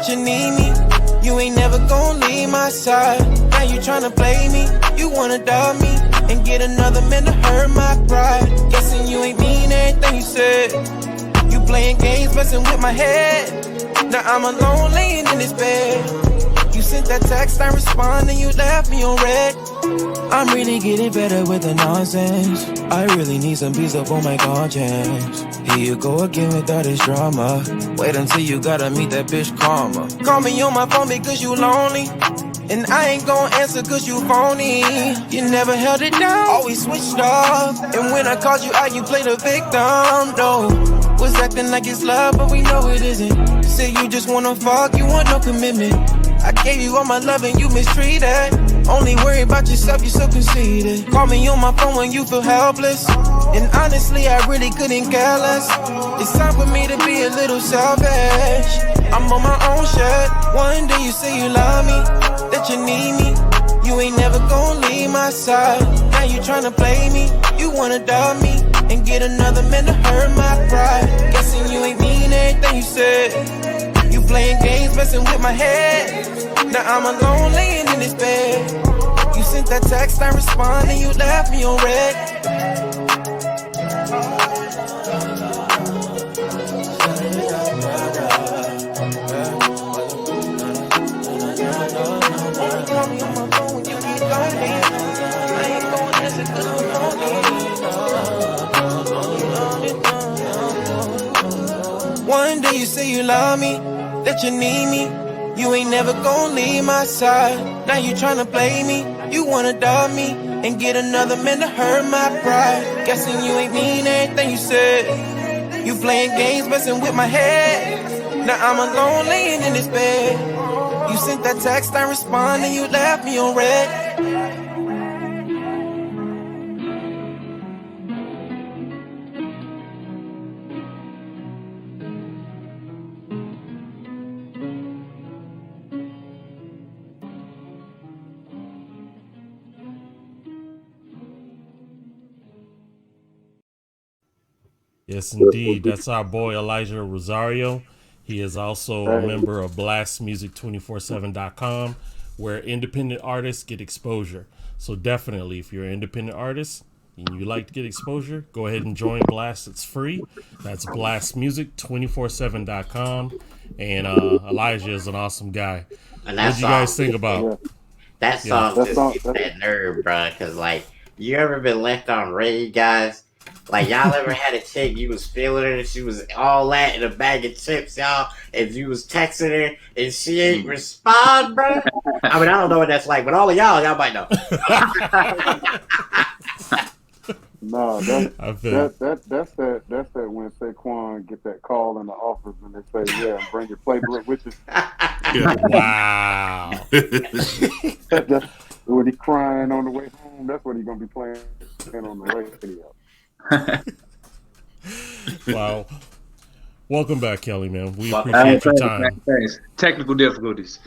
that you need me. You ain't never gonna leave my side. Now you tryna play me. You wanna dub me and get another man to hurt my pride. Guessing you ain't mean everything you said. You playing games, messing with my head. Now I'm alone laying in this bed. You sent that text, I responded, you left me on red. I'm really getting better with the nonsense. I really need some peace up on my conscience. Here you go again with all this drama. Wait until you gotta meet that bitch karma. Call me on my phone because you lonely, and I ain't gon' answer cause you phony. You never held it down, always switched up. And when I called you out, you played a victim. No, was acting like it's love, but we know it isn't. Say you just wanna fuck, you want no commitment. I gave you all my love and you mistreated. Only worry about yourself, you so conceited. Call me on my phone when you feel helpless, and honestly, I really couldn't care less. It's time for me to be a little selfish. I'm on my own shit. One day you say you love me, that you need me. You ain't never gonna leave my side. Now you tryna play me. You wanna dub me and get another man to hurt my pride. Guessing you ain't mean everything you said. You playing games, messing with my head. Now I'm alone laying in this bed. You sent that text, I responded, you left me on red. One day you say you love me, that you need me. You ain't never gonna leave my side. Now you tryna play me. You wanna dub me and get another man to hurt my pride. Guessing you ain't mean everything you said. You playing games, messing with my head. Now I'm alone laying in this bed. You sent that text, I responded, you left me on red. Yes, indeed. That's our boy Elijah Rosario. He is also a member of blastmusic247.com, where independent artists get exposure. So definitely, if you're an independent artist and you like to get exposure, go ahead and join Blast. It's free. That's blastmusic247.com. And Elijah is an awesome guy. And what do you guys think about? That song just gets that nerve, bro. Because, like, you ever been left on raid, guys? Like, y'all ever had a chick, you was feeling her, and she was all that in a bag of chips, y'all, and you was texting her, and she ain't respond, bro? I mean, I don't know what that's like, but all of y'all might know. No, that's that when Saquon get that call in the office and they say, yeah, bring your playbook with you. Wow. That's when he crying on the way home, that's what he's going to be playing on the radio. Wow. Welcome back, Kelly, man. We appreciate your time. Thanks. Technical difficulties.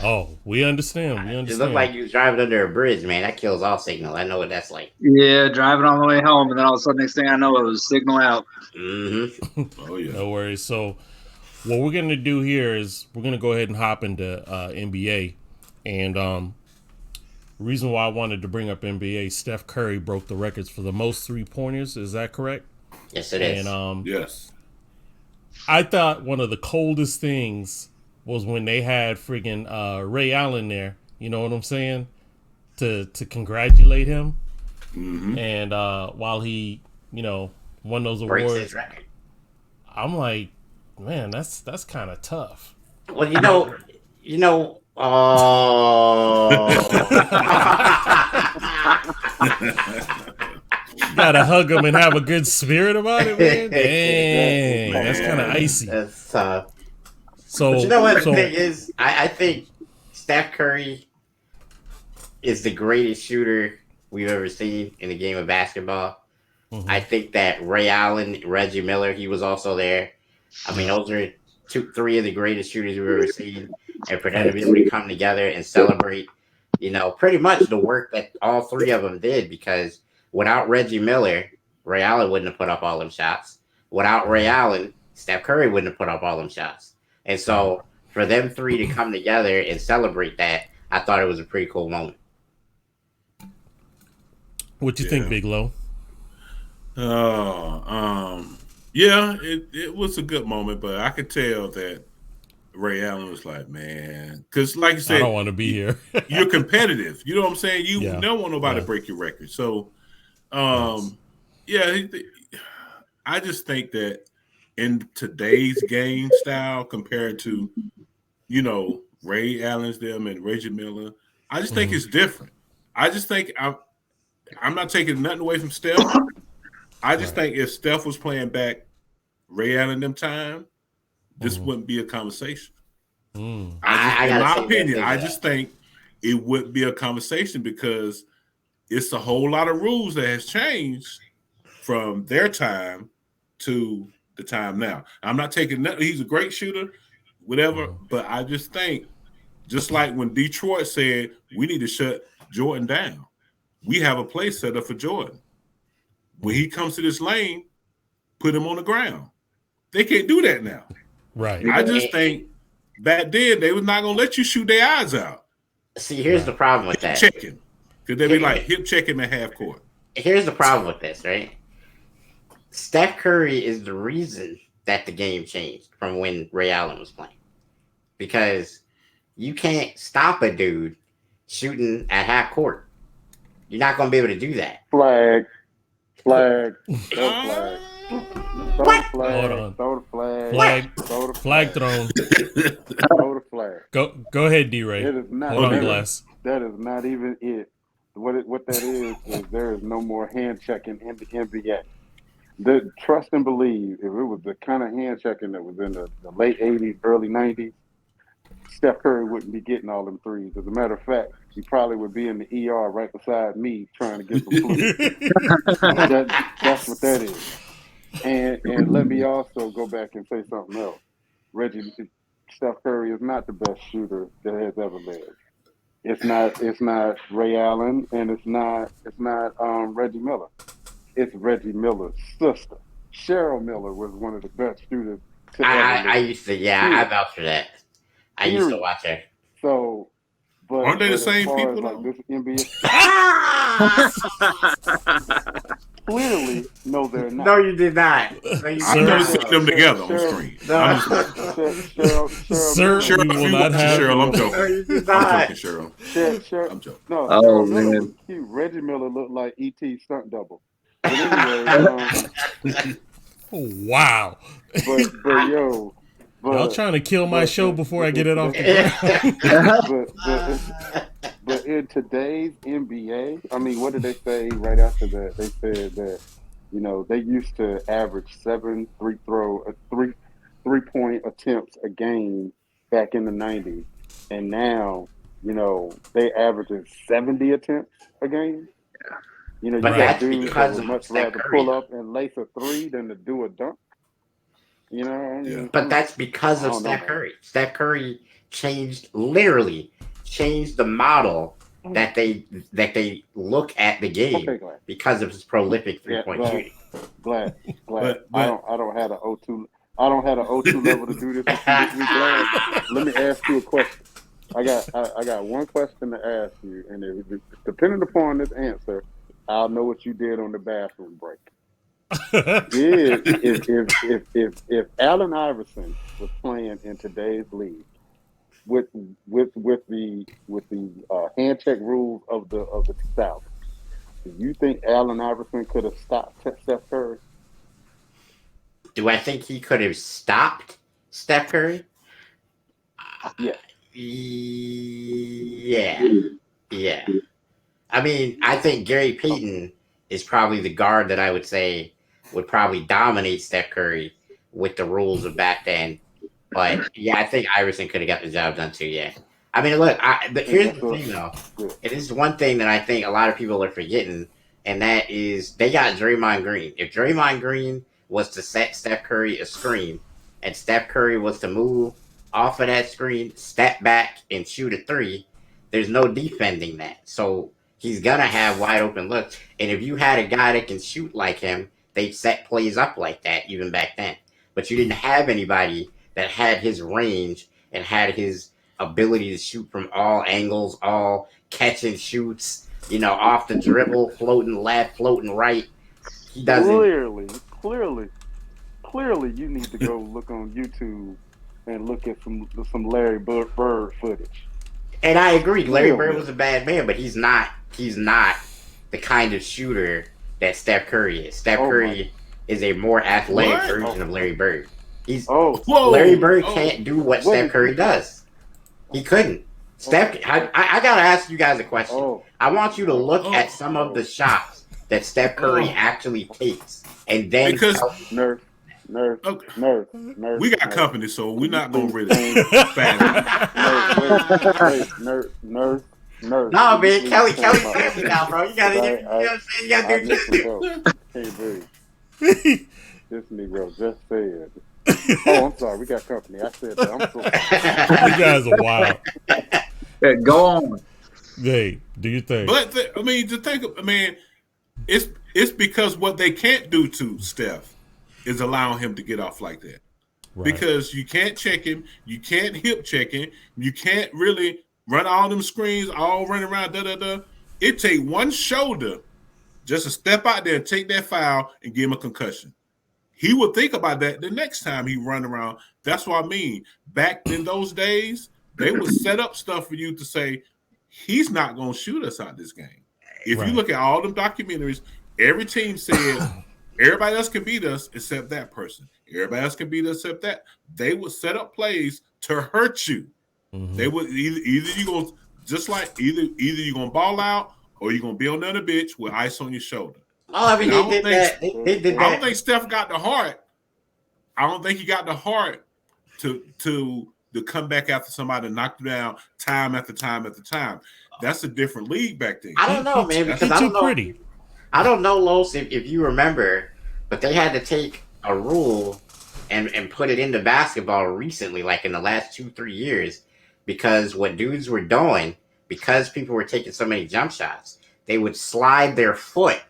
Oh, we understand. It looked like you was driving under a bridge, man. That kills all signal. I know what that's like. Yeah, driving on the way home, and then all of a sudden, next thing I know, it was signal out. Mm-hmm. Oh, yeah. No worries. So what we're going to do here is we're going to go ahead and hop into NBA. And reason why I wanted to bring up NBA, Steph Curry broke the records for the most three-pointers. Is that correct? Yes, it is. And yes. I thought one of the coldest things was when they had friggin' Ray Allen there. You know what I'm saying? To congratulate him. Mm-hmm. And while he, won those awards, his record. I'm like, man, that's kind of tough. Well, Gotta hug him and have a good spirit about it, man. Dang, that's kind of icy. That's tough. So, but you know what the thing is? I think Steph Curry is the greatest shooter we've ever seen in the game of basketball. Mm-hmm. I think that Ray Allen, Reggie Miller, he was also there. I mean, those are three of the greatest shooters we've ever seen. And for them to be able to come together and celebrate, pretty much the work that all three of them did, because without Reggie Miller, Ray Allen wouldn't have put up all them shots. Without Ray Allen, Steph Curry wouldn't have put up all them shots. And so for them three to come together and celebrate that, I thought it was a pretty cool moment. What you think, Big Low? Yeah, it was a good moment, but I could tell that Ray Allen was like, man, because like you said, I don't want to be here. You're competitive. You know what I'm saying? You don't want nobody to break your record. So, yeah, I just think that in today's game style compared to, Ray Allen's them and Reggie Miller, I just think it's different. I just think I'm not taking nothing away from Steph. I just think if Steph was playing back Ray Allen them time, this wouldn't be a conversation. In my opinion, I just think it wouldn't be a conversation because it's a whole lot of rules that has changed from their time to the time now. I'm not taking nothing. He's a great shooter, whatever, but I just think, just like when Detroit said, we need to shut Jordan down, we have a play set up for Jordan. When he comes to this lane, put him on the ground. They can't do that now. Right. I just think back then they was not going to let you shoot their eyes out. See, here's the problem with that. Checking. Because they'd be like hip checking at half court. Here's the problem with this, right? Steph Curry is the reason that the game changed from when Ray Allen was playing. Because you can't stop a dude shooting at half court. You're not going to be able to do that. Flag. Throw Hold on. Flag thrown. Throw the flag. Go ahead, D-Ray. Hold on, Glass. That is not even it. What that is there is no more hand checking in the NBA. Trust and believe, if it was the kind of hand checking that was in the late 80s, early 90s, Steph Curry wouldn't be getting all them threes. As a matter of fact, he probably would be in the ER right beside me trying to get some fluid. That's what that is. And let me also go back and say something else. Steph Curry is not the best shooter that has ever lived. It's not Ray Allen, and it's not Reggie Miller. It's Reggie Miller's sister. Cheryl Miller was one of the best shooters. I used to, I vouch for that. I used to watch her. So, but aren't they the same people? Like this NBA, clearly, no, they're not. No, you did not. I've never seen them together on screen. Sir, we will not have. Cheryl, I'm joking. No, you did I'm not. joking, Cheryl. I'm joking. No, oh Miller man, Reggie Miller looked like E.T. stunt double. But anyway, wow. But y'all trying to kill my show before I get it off the ground. But in today's NBA, I mean, what did they say right after that? They said that, they used to average 7 3-point attempts a game back in the 90s. And now, they averaging 70 attempts a game. You got dudes that would much rather pull up and lace a 3 than to do a dunk. But that's because of Steph Curry. Steph Curry literally changed the model that they look at the game because of his prolific 3-point shooting. Glad. But I don't have an O2. I don't have an O2 level to do this. Glad. Let me ask you a question. I got one question to ask you, and depending upon this answer, I'll know what you did on the bathroom break. If Allen Iverson was playing in today's league with the hand check rules of the 2000s, do you think Allen Iverson could have stopped Steph Curry? Do I think he could have stopped Steph Curry? Yeah. Yeah. I mean, I think Gary Payton is probably the guard that I would say would probably dominate Steph Curry with the rules of back then. But, I think Iverson could have got the job done too, yeah. I mean, look, but here's the thing, though. It is one thing that I think a lot of people are forgetting, and that is they got Draymond Green. If Draymond Green was to set Steph Curry a screen, and Steph Curry was to move off of that screen, step back, and shoot a 3, there's no defending that. So he's going to have wide open looks. And if you had a guy that can shoot like him, they'd set plays up like that even back then. But you didn't have anybody that had his range and had his ability to shoot from all angles, all catch and shoots, off the dribble, floating left, floating right. He doesn't. Clearly, you need to go look on YouTube and look at some Larry Bird footage. And I agree, Larry Bird was a bad man, but he's not the kind of shooter that Steph Curry is. Steph Curry is a more athletic version of Larry Bird. Larry Bird can't do what Steph Curry does. He couldn't. Steph, I gotta ask you guys a question. I want you to look at some of the shots that Steph Curry actually takes, and then Nerd. We got company, so we're not gonna really nerd. No, man, Kelly's family now, bro. You gotta do this. Hey, Brady. This Negro just said. Oh, I'm sorry. We got company. I said that. I'm so sorry. You guys are wild. Yeah, go on. Hey, do you think? But it's because what they can't do to Steph is allowing him to get off like that. Right. Because you can't check him, you can't hip check him, you can't really run all them screens, all running around. It take one shoulder just to step out there and take that foul and give him a concussion. He would think about that the next time he run around. That's what I mean. Back in those days, they would set up stuff for you to say, he's not going to shoot us out this game. If you look at all them documentaries, every team said, everybody else can beat us except that person. Everybody else can beat us except that. They would set up plays to hurt you. Mm-hmm. They would either you going either you're gonna ball out or you're gonna be on another bitch with ice on your shoulder. They did that. They did that. I don't think Steph got the heart. I don't think he got the heart to come back after somebody knocked him down time after time after time. That's a different league back then. I don't know, man, because I don't know. Pretty. I don't know, Los, if you remember, but they had to take a rule and put it into basketball recently, like in the last 2-3 years, because what dudes were doing, because people were taking so many jump shots, they would slide their foot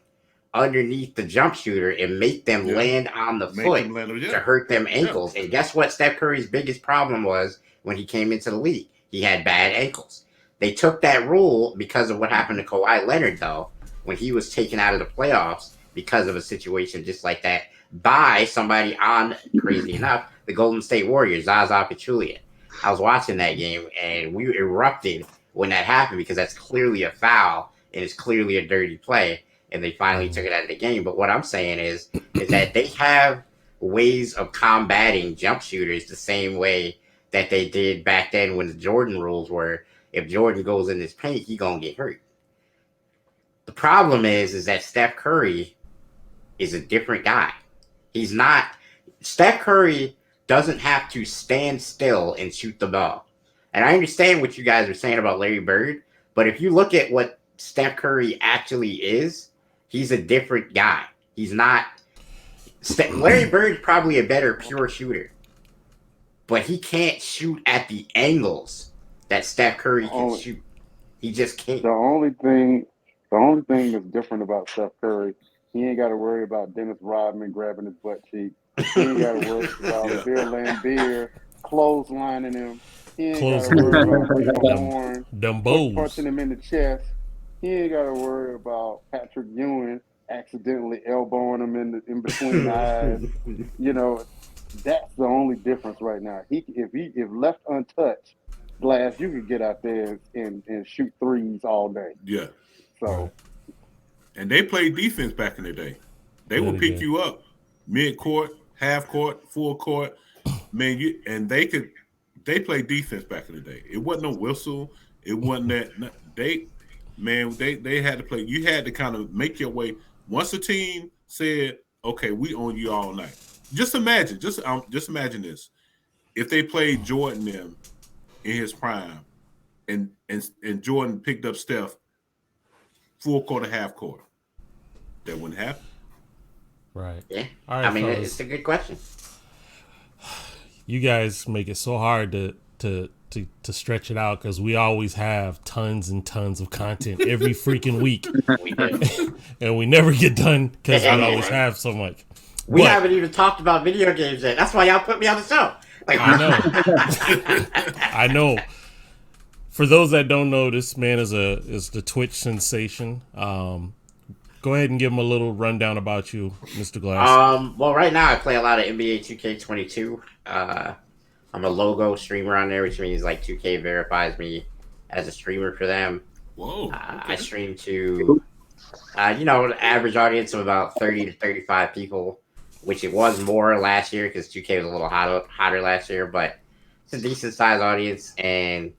underneath the jump shooter and make them land on the foot to hurt them ankles. And guess what Steph Curry's biggest problem was when he came into the league? He had bad ankles. They took that rule because of what happened to Kawhi Leonard, though, when he was taken out of the playoffs because of a situation just like that by somebody on, crazy enough, the Golden State Warriors, Zaza Pachulia. I was watching that game, and we erupted when that happened because that's clearly a foul, and it's clearly a dirty play, and they finally took it out of the game. But what I'm saying is that they have ways of combating jump shooters the same way that they did back then when the Jordan rules were, if Jordan goes in this paint, he gonna get hurt. The problem is that Steph Curry is a different guy. He's not. Steph Curry doesn't have to stand still and shoot the ball. And I understand what you guys are saying about Larry Bird, but if you look at what Steph Curry actually is, he's a different guy. He's not. Larry Bird's probably a better pure shooter, but he can't shoot at the angles that Steph Curry can shoot. He just can't. The only thing that's different about Steph Curry, he ain't got to worry about Dennis Rodman grabbing his butt cheek. He ain't got to worry about Bill Laimbeer clotheslining him. He ain't got to worry about Rick Horn punching him in the chest. He ain't got to worry about Patrick Ewing accidentally elbowing him in between the eyes. You know, that's the only difference right now. If left untouched, Glass, you could get out there and shoot threes all day. Yeah. So, and they played defense back in the day. They would pick you up mid-court, half-court, full-court. Man, they played defense back in the day. It wasn't no whistle. It wasn't that. They had to play. You had to kind of make your way. Once the team said, okay, we own you all night. Just imagine this. If they played Jordan them in his prime and Jordan picked up Steph full court or half court, that wouldn't happen. Right. Yeah. All right, fellas. It's a good question. You guys make it so hard to stretch it out because we always have tons and tons of content every freaking week. And we never get done because we always have so much. We haven't even talked about video games yet. That's why y'all put me on the show. I know. For those that don't know, this man is the Twitch sensation. Go ahead and give him a little rundown about you, Mr. Glass. Well, right now I play a lot of NBA 2K22. I'm a logo streamer on there, which means like 2K verifies me as a streamer for them. Whoa! Okay. I stream to, the average audience of about 30 to 35 people, which it was more last year because 2K was a little hotter last year, but it's a decent sized audience, and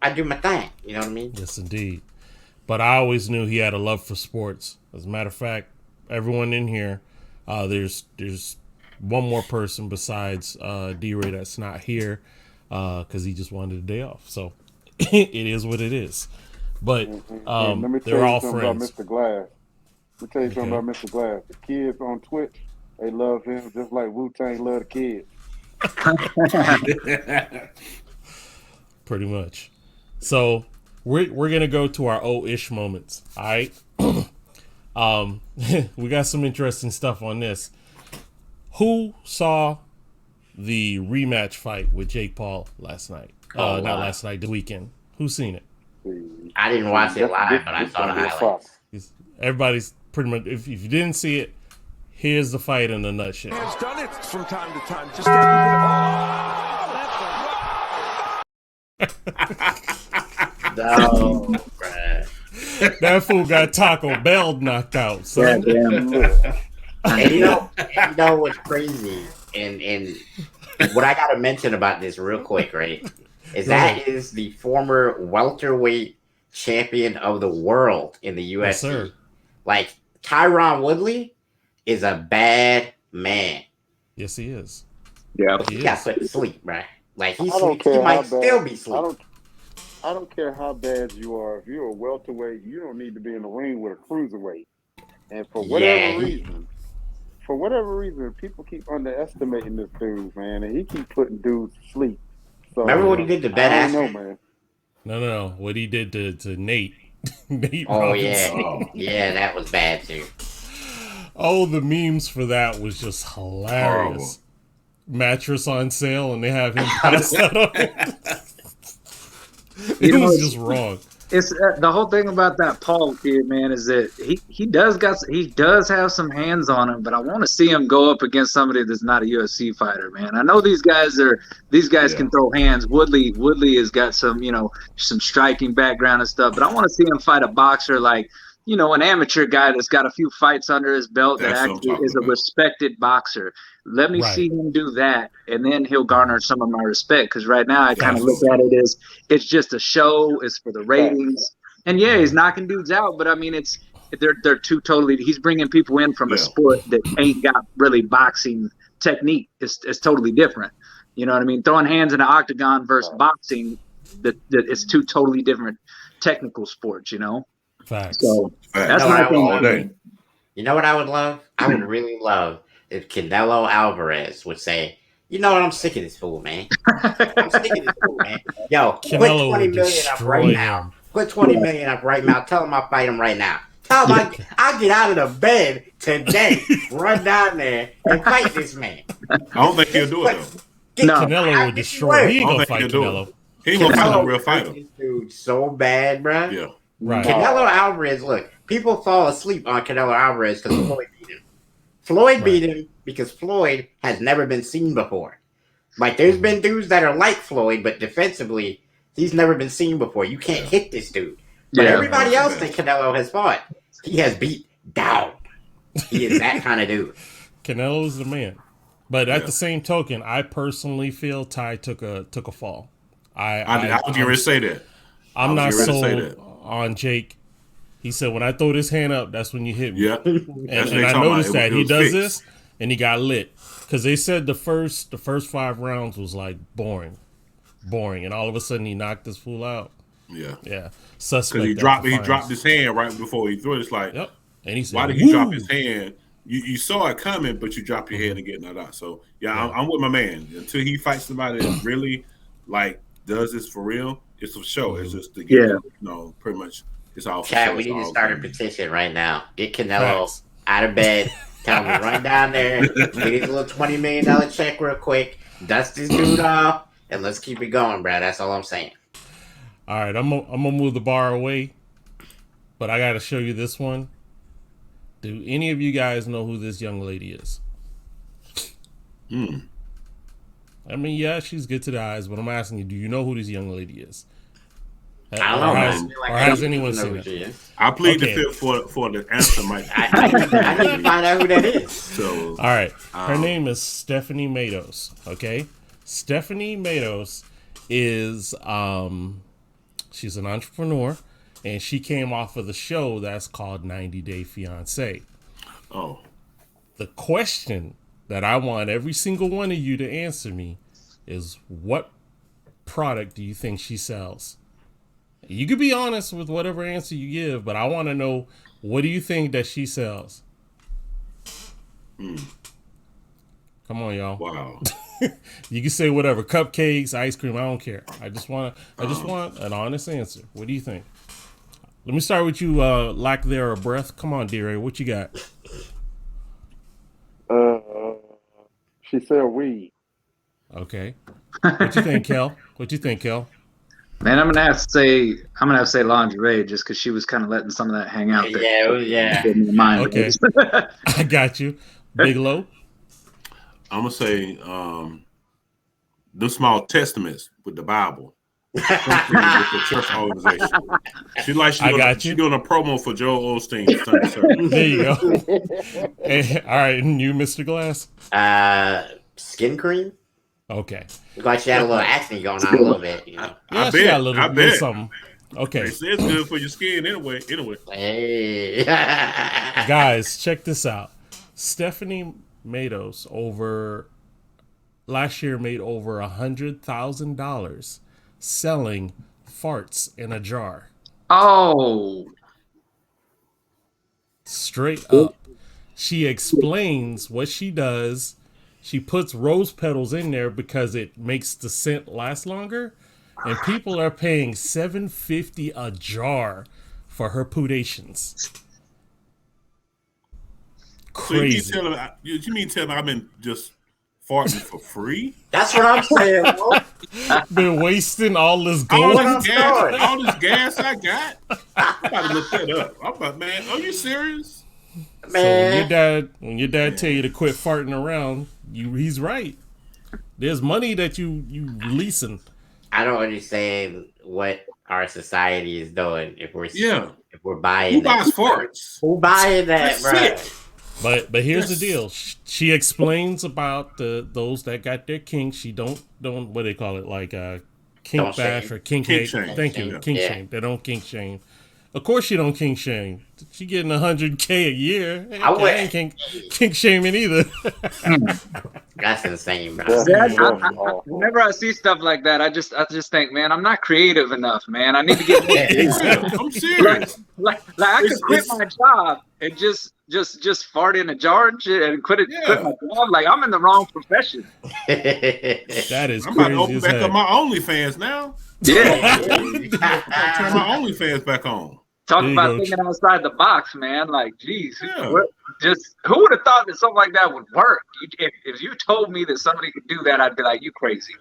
I do my thing. You know what I mean? Yes, indeed. But I always knew he had a love for sports. As a matter of fact, everyone in here, there's one more person besides D-Ray that's not here because he just wanted a day off. So it is what it is. But they're all friends. About Mr. Glass. Let me tell you something about Mr. Glass. The kids on Twitch, they love him just like Wu-Tang love the kids. Pretty much. So we're gonna go to our ish moments. All right. We got some interesting stuff on this. Who saw the rematch fight with Jake Paul last night? Not last night, the weekend. Who seen it? I didn't watch it live, but I saw the highlights. Everybody's pretty much. If you didn't see it, here's the fight in a nutshell. Has done it from time to time. Just hasn't No, that fool got Taco Bell knocked out. So. And you know what's crazy, and what I gotta mention about this real quick, right? That is the former welterweight champion of the world in the UFC. Yes, sir. Like Tyron Woodley is a bad man. Yes, he is. Yeah, he got put to sleep, right? Like he might still be sleeping. I don't care how bad you are. If you're a welterweight, you don't need to be in the ring with a cruiserweight. And for whatever reason, people keep underestimating this dude, man, and he keep putting dudes to sleep. So, remember what he did to Ben Askren? I don't know, man. No. What he did to Nate. Nate oh, Robinson. Yeah, that was bad, too. Oh, the memes for that was just hilarious. Horrible. Mattress on sale, and they have him pass that on. It was just wrong. It's the whole thing about that Paul kid, man, is that he does have some hands on him, but I want to see him go up against somebody that's not a UFC fighter, man. I know these guys can throw hands. Woodley has got some striking background and stuff, but I want to see him fight a boxer like, an amateur guy that's got a few fights under his belt that actually is a respected boxer. Let me see him do that, and then he'll garner some of my respect. Because right now I kind of look at it as it's just a show. It's for the ratings, and he's knocking dudes out. But I mean, they're two totally. He's bringing people in from a sport that ain't got really boxing technique. It's totally different. You know what I mean? Throwing hands in an octagon versus boxing, that it's two totally different technical sports. Facts. So that's my thing. You know what I would love? I would really love if Canelo Alvarez would say, "You know what? I'm sick of this fool, man. I'm sick of this fool, man. Yo, put 20 million up right now. Put 20 million up right now. Tell him I'll fight him right now. Tell him I'll get out of the bed today, run down there and fight this man." I don't think he'll do it though. No, Canelo will destroy. He ain't gonna fight Canelo. He ain't gonna fight a real fighter. This dude so bad, bro. Yeah. Right. Canelo Alvarez, look, people fall asleep on Canelo Alvarez because Floyd beat him. Floyd beat him because Floyd has never been seen before. Like, there's been dudes that are like Floyd, but defensively, he's never been seen before. You can't hit this dude. But everybody else that Canelo has fought, he has beat down. He is that kind of dude. Canelo's the man. But at the same token, I personally feel Ty took a fall. I was going to say that. I'm not sold on Jake. He said, when I throw this hand up, that's when you hit me. Yeah. And I noticed that he does this, and he got lit. Because they said the first 5 rounds was like boring. And all of a sudden he knocked this fool out. Yeah. Suspect. Because he dropped his hand right before he threw it. It's like, and he said, why did he drop his hand? You saw it coming, but you drop your hand and get knocked out. So, I'm with my man. Until he fights somebody that really, does this for real, it's a show. It's just to get, pretty much it's all for Chad, show. we need to start a petition right now. Get Canelo out of bed Tell him to run down there, get his little $20 million check real quick, dust this dude off, and let's keep it going, bro. That's all I'm saying. All right, I'm gonna move the bar away, but I gotta show you this one. Do any of you guys know who this young lady is? I mean, yeah, she's good to the eyes, but I'm asking you, do you know who this young lady is? I don't know. Or has anyone seen it? I plead the fifth for the answer, Mike. I need to find out who that is. So, all right, her name is Stephanie Matos. Okay, Stephanie Matos is she's an entrepreneur, and she came off of the show that's called 90 Day Fiancé. Oh, the question that I want every single one of you to answer me is, what product do you think she sells? You could be honest with whatever answer you give, but I want to know, what do you think that she sells? Come on, y'all. Wow. You can say whatever, cupcakes, ice cream, I don't care. I just want an honest answer. What do you think? Let me start with you, lack there of breath. Come on, dearie, what you got? She sell weed. Okay. What you think, Kel? Man, I'm gonna have to say lingerie, just because she was kind of letting some of that hang out there. Yeah. Okay. I got you. Big Low. I'm gonna say the small testaments with the Bible. With the church organization. She's doing a promo for Joel Osteen. There you go. Hey, all right, and you, Mr. Glass? Skin cream. Okay. Looks like she had a little acne going on a little bit. You know? I bet. Got a little something. Okay. It's good for your skin anyway. Hey. Guys, check this out. Stephanie Matos last year made over $100,000 selling farts in a jar. Oh. Straight up. She explains what she does. She puts rose petals in there because it makes the scent last longer. And people are paying $7.50 a jar for her pudations. Crazy. So you mean tell me I've been just farting for free? That's what I'm saying, bro. Been wasting all this gold. All this gas I got. I'm about to look that up. Man, are you serious? Man. So when your dad tell you to quit farting around, he's right. There's money that you releasing. I don't understand what our society is doing if we're buying. Who buys farts? Who buying that, bro? But here's the deal. She explains about those that got their kink. She don't what they call it, like kink bash or kink hate. Thank you, kink shame. They don't kink shame. Of course she don't kink shame. She getting $100K a year. I ain't kink shaming either. That's insane, bro. Whenever I see stuff like that, I just think, man, I'm not creative enough, man. I need to get more. I'm serious. Like I could quit my job and just fart in a jar and shit and quit my job. Like, I'm in the wrong profession. That is I'm crazy. about to open back up my OnlyFans now. Yeah. Turn my OnlyFans back on. Talk about thinking outside the box, man. Like, geez, who would have thought that something like that would work? If you told me that somebody could do that, I'd be like, you crazy.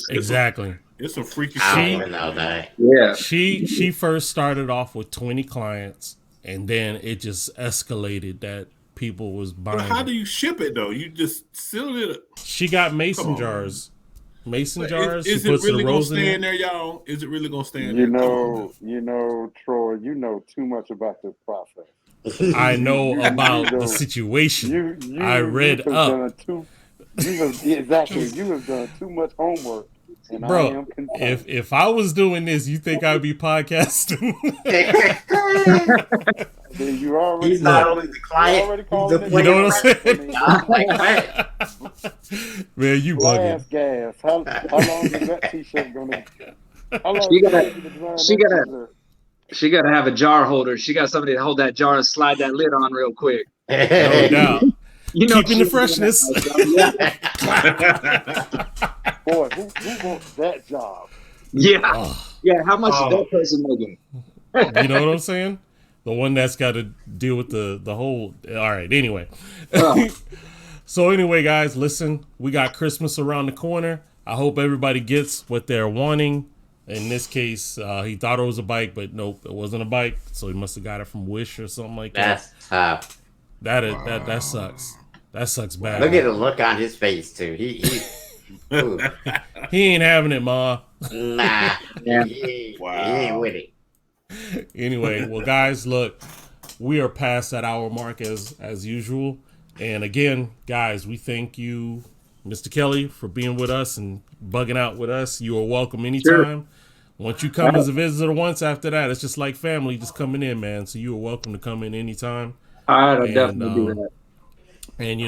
Exactly. It's a freaky shit. I don't even know that. Yeah. She first started off with 20 clients, and then it just escalated that people was buying. But how do you ship it though? You just seal it. She got mason jars. Mason jars. Is it really gonna stay in there, y'all? Is it really gonna stay in there? You know, Troy. You know too much about this process. I know about the situation. I read up. You have done too much homework. And bro, if I was doing this, you think I'd be podcasting? You already, he's not only the client, he's the you know what I'm saying? Man, you bugging. Gas. How long is that t-shirt gonna? She gotta have a jar holder. She got somebody to hold that jar and slide that lid on real quick. No doubt. You know, keeping the freshness. Boy, who wants that job? Yeah. Yeah, how much is that person making? You know what I'm saying? The one that's got to deal with the whole. All right. Anyway. So anyway, guys, listen. We got Christmas around the corner. I hope everybody gets what they're wanting. In this case, he thought it was a bike, but nope, it wasn't a bike. So he must have got it from Wish or something like that. That's tough. That sucks. That sucks bad. Look at the look on his face too. He ain't having it, Ma. Nah. He ain't with it. Anyway, well, guys, look, we are past that hour mark as usual. And again, guys, we thank you, Mr. Kelly, for being with us and bugging out with us. You are welcome anytime. Sure. Once you come as a visitor once, after that, it's just like family just coming in, man. So you are welcome to come in anytime. All right, I'll definitely do that. And,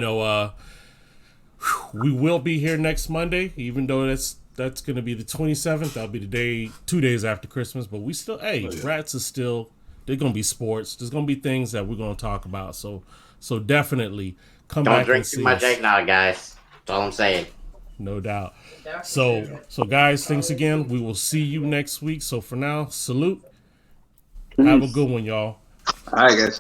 we will be here next Monday, even though that's going to be the 27th. That'll be the day, 2 days after Christmas. But we still, Rats is still, they're going to be sports. There's going to be things that we're going to talk about. So definitely come back and see us. Don't drink too much eggnog, guys. That's all I'm saying. No doubt. So guys, thanks again. We will see you next week. So for now, salute. Peace. Have a good one, y'all. All right, guys.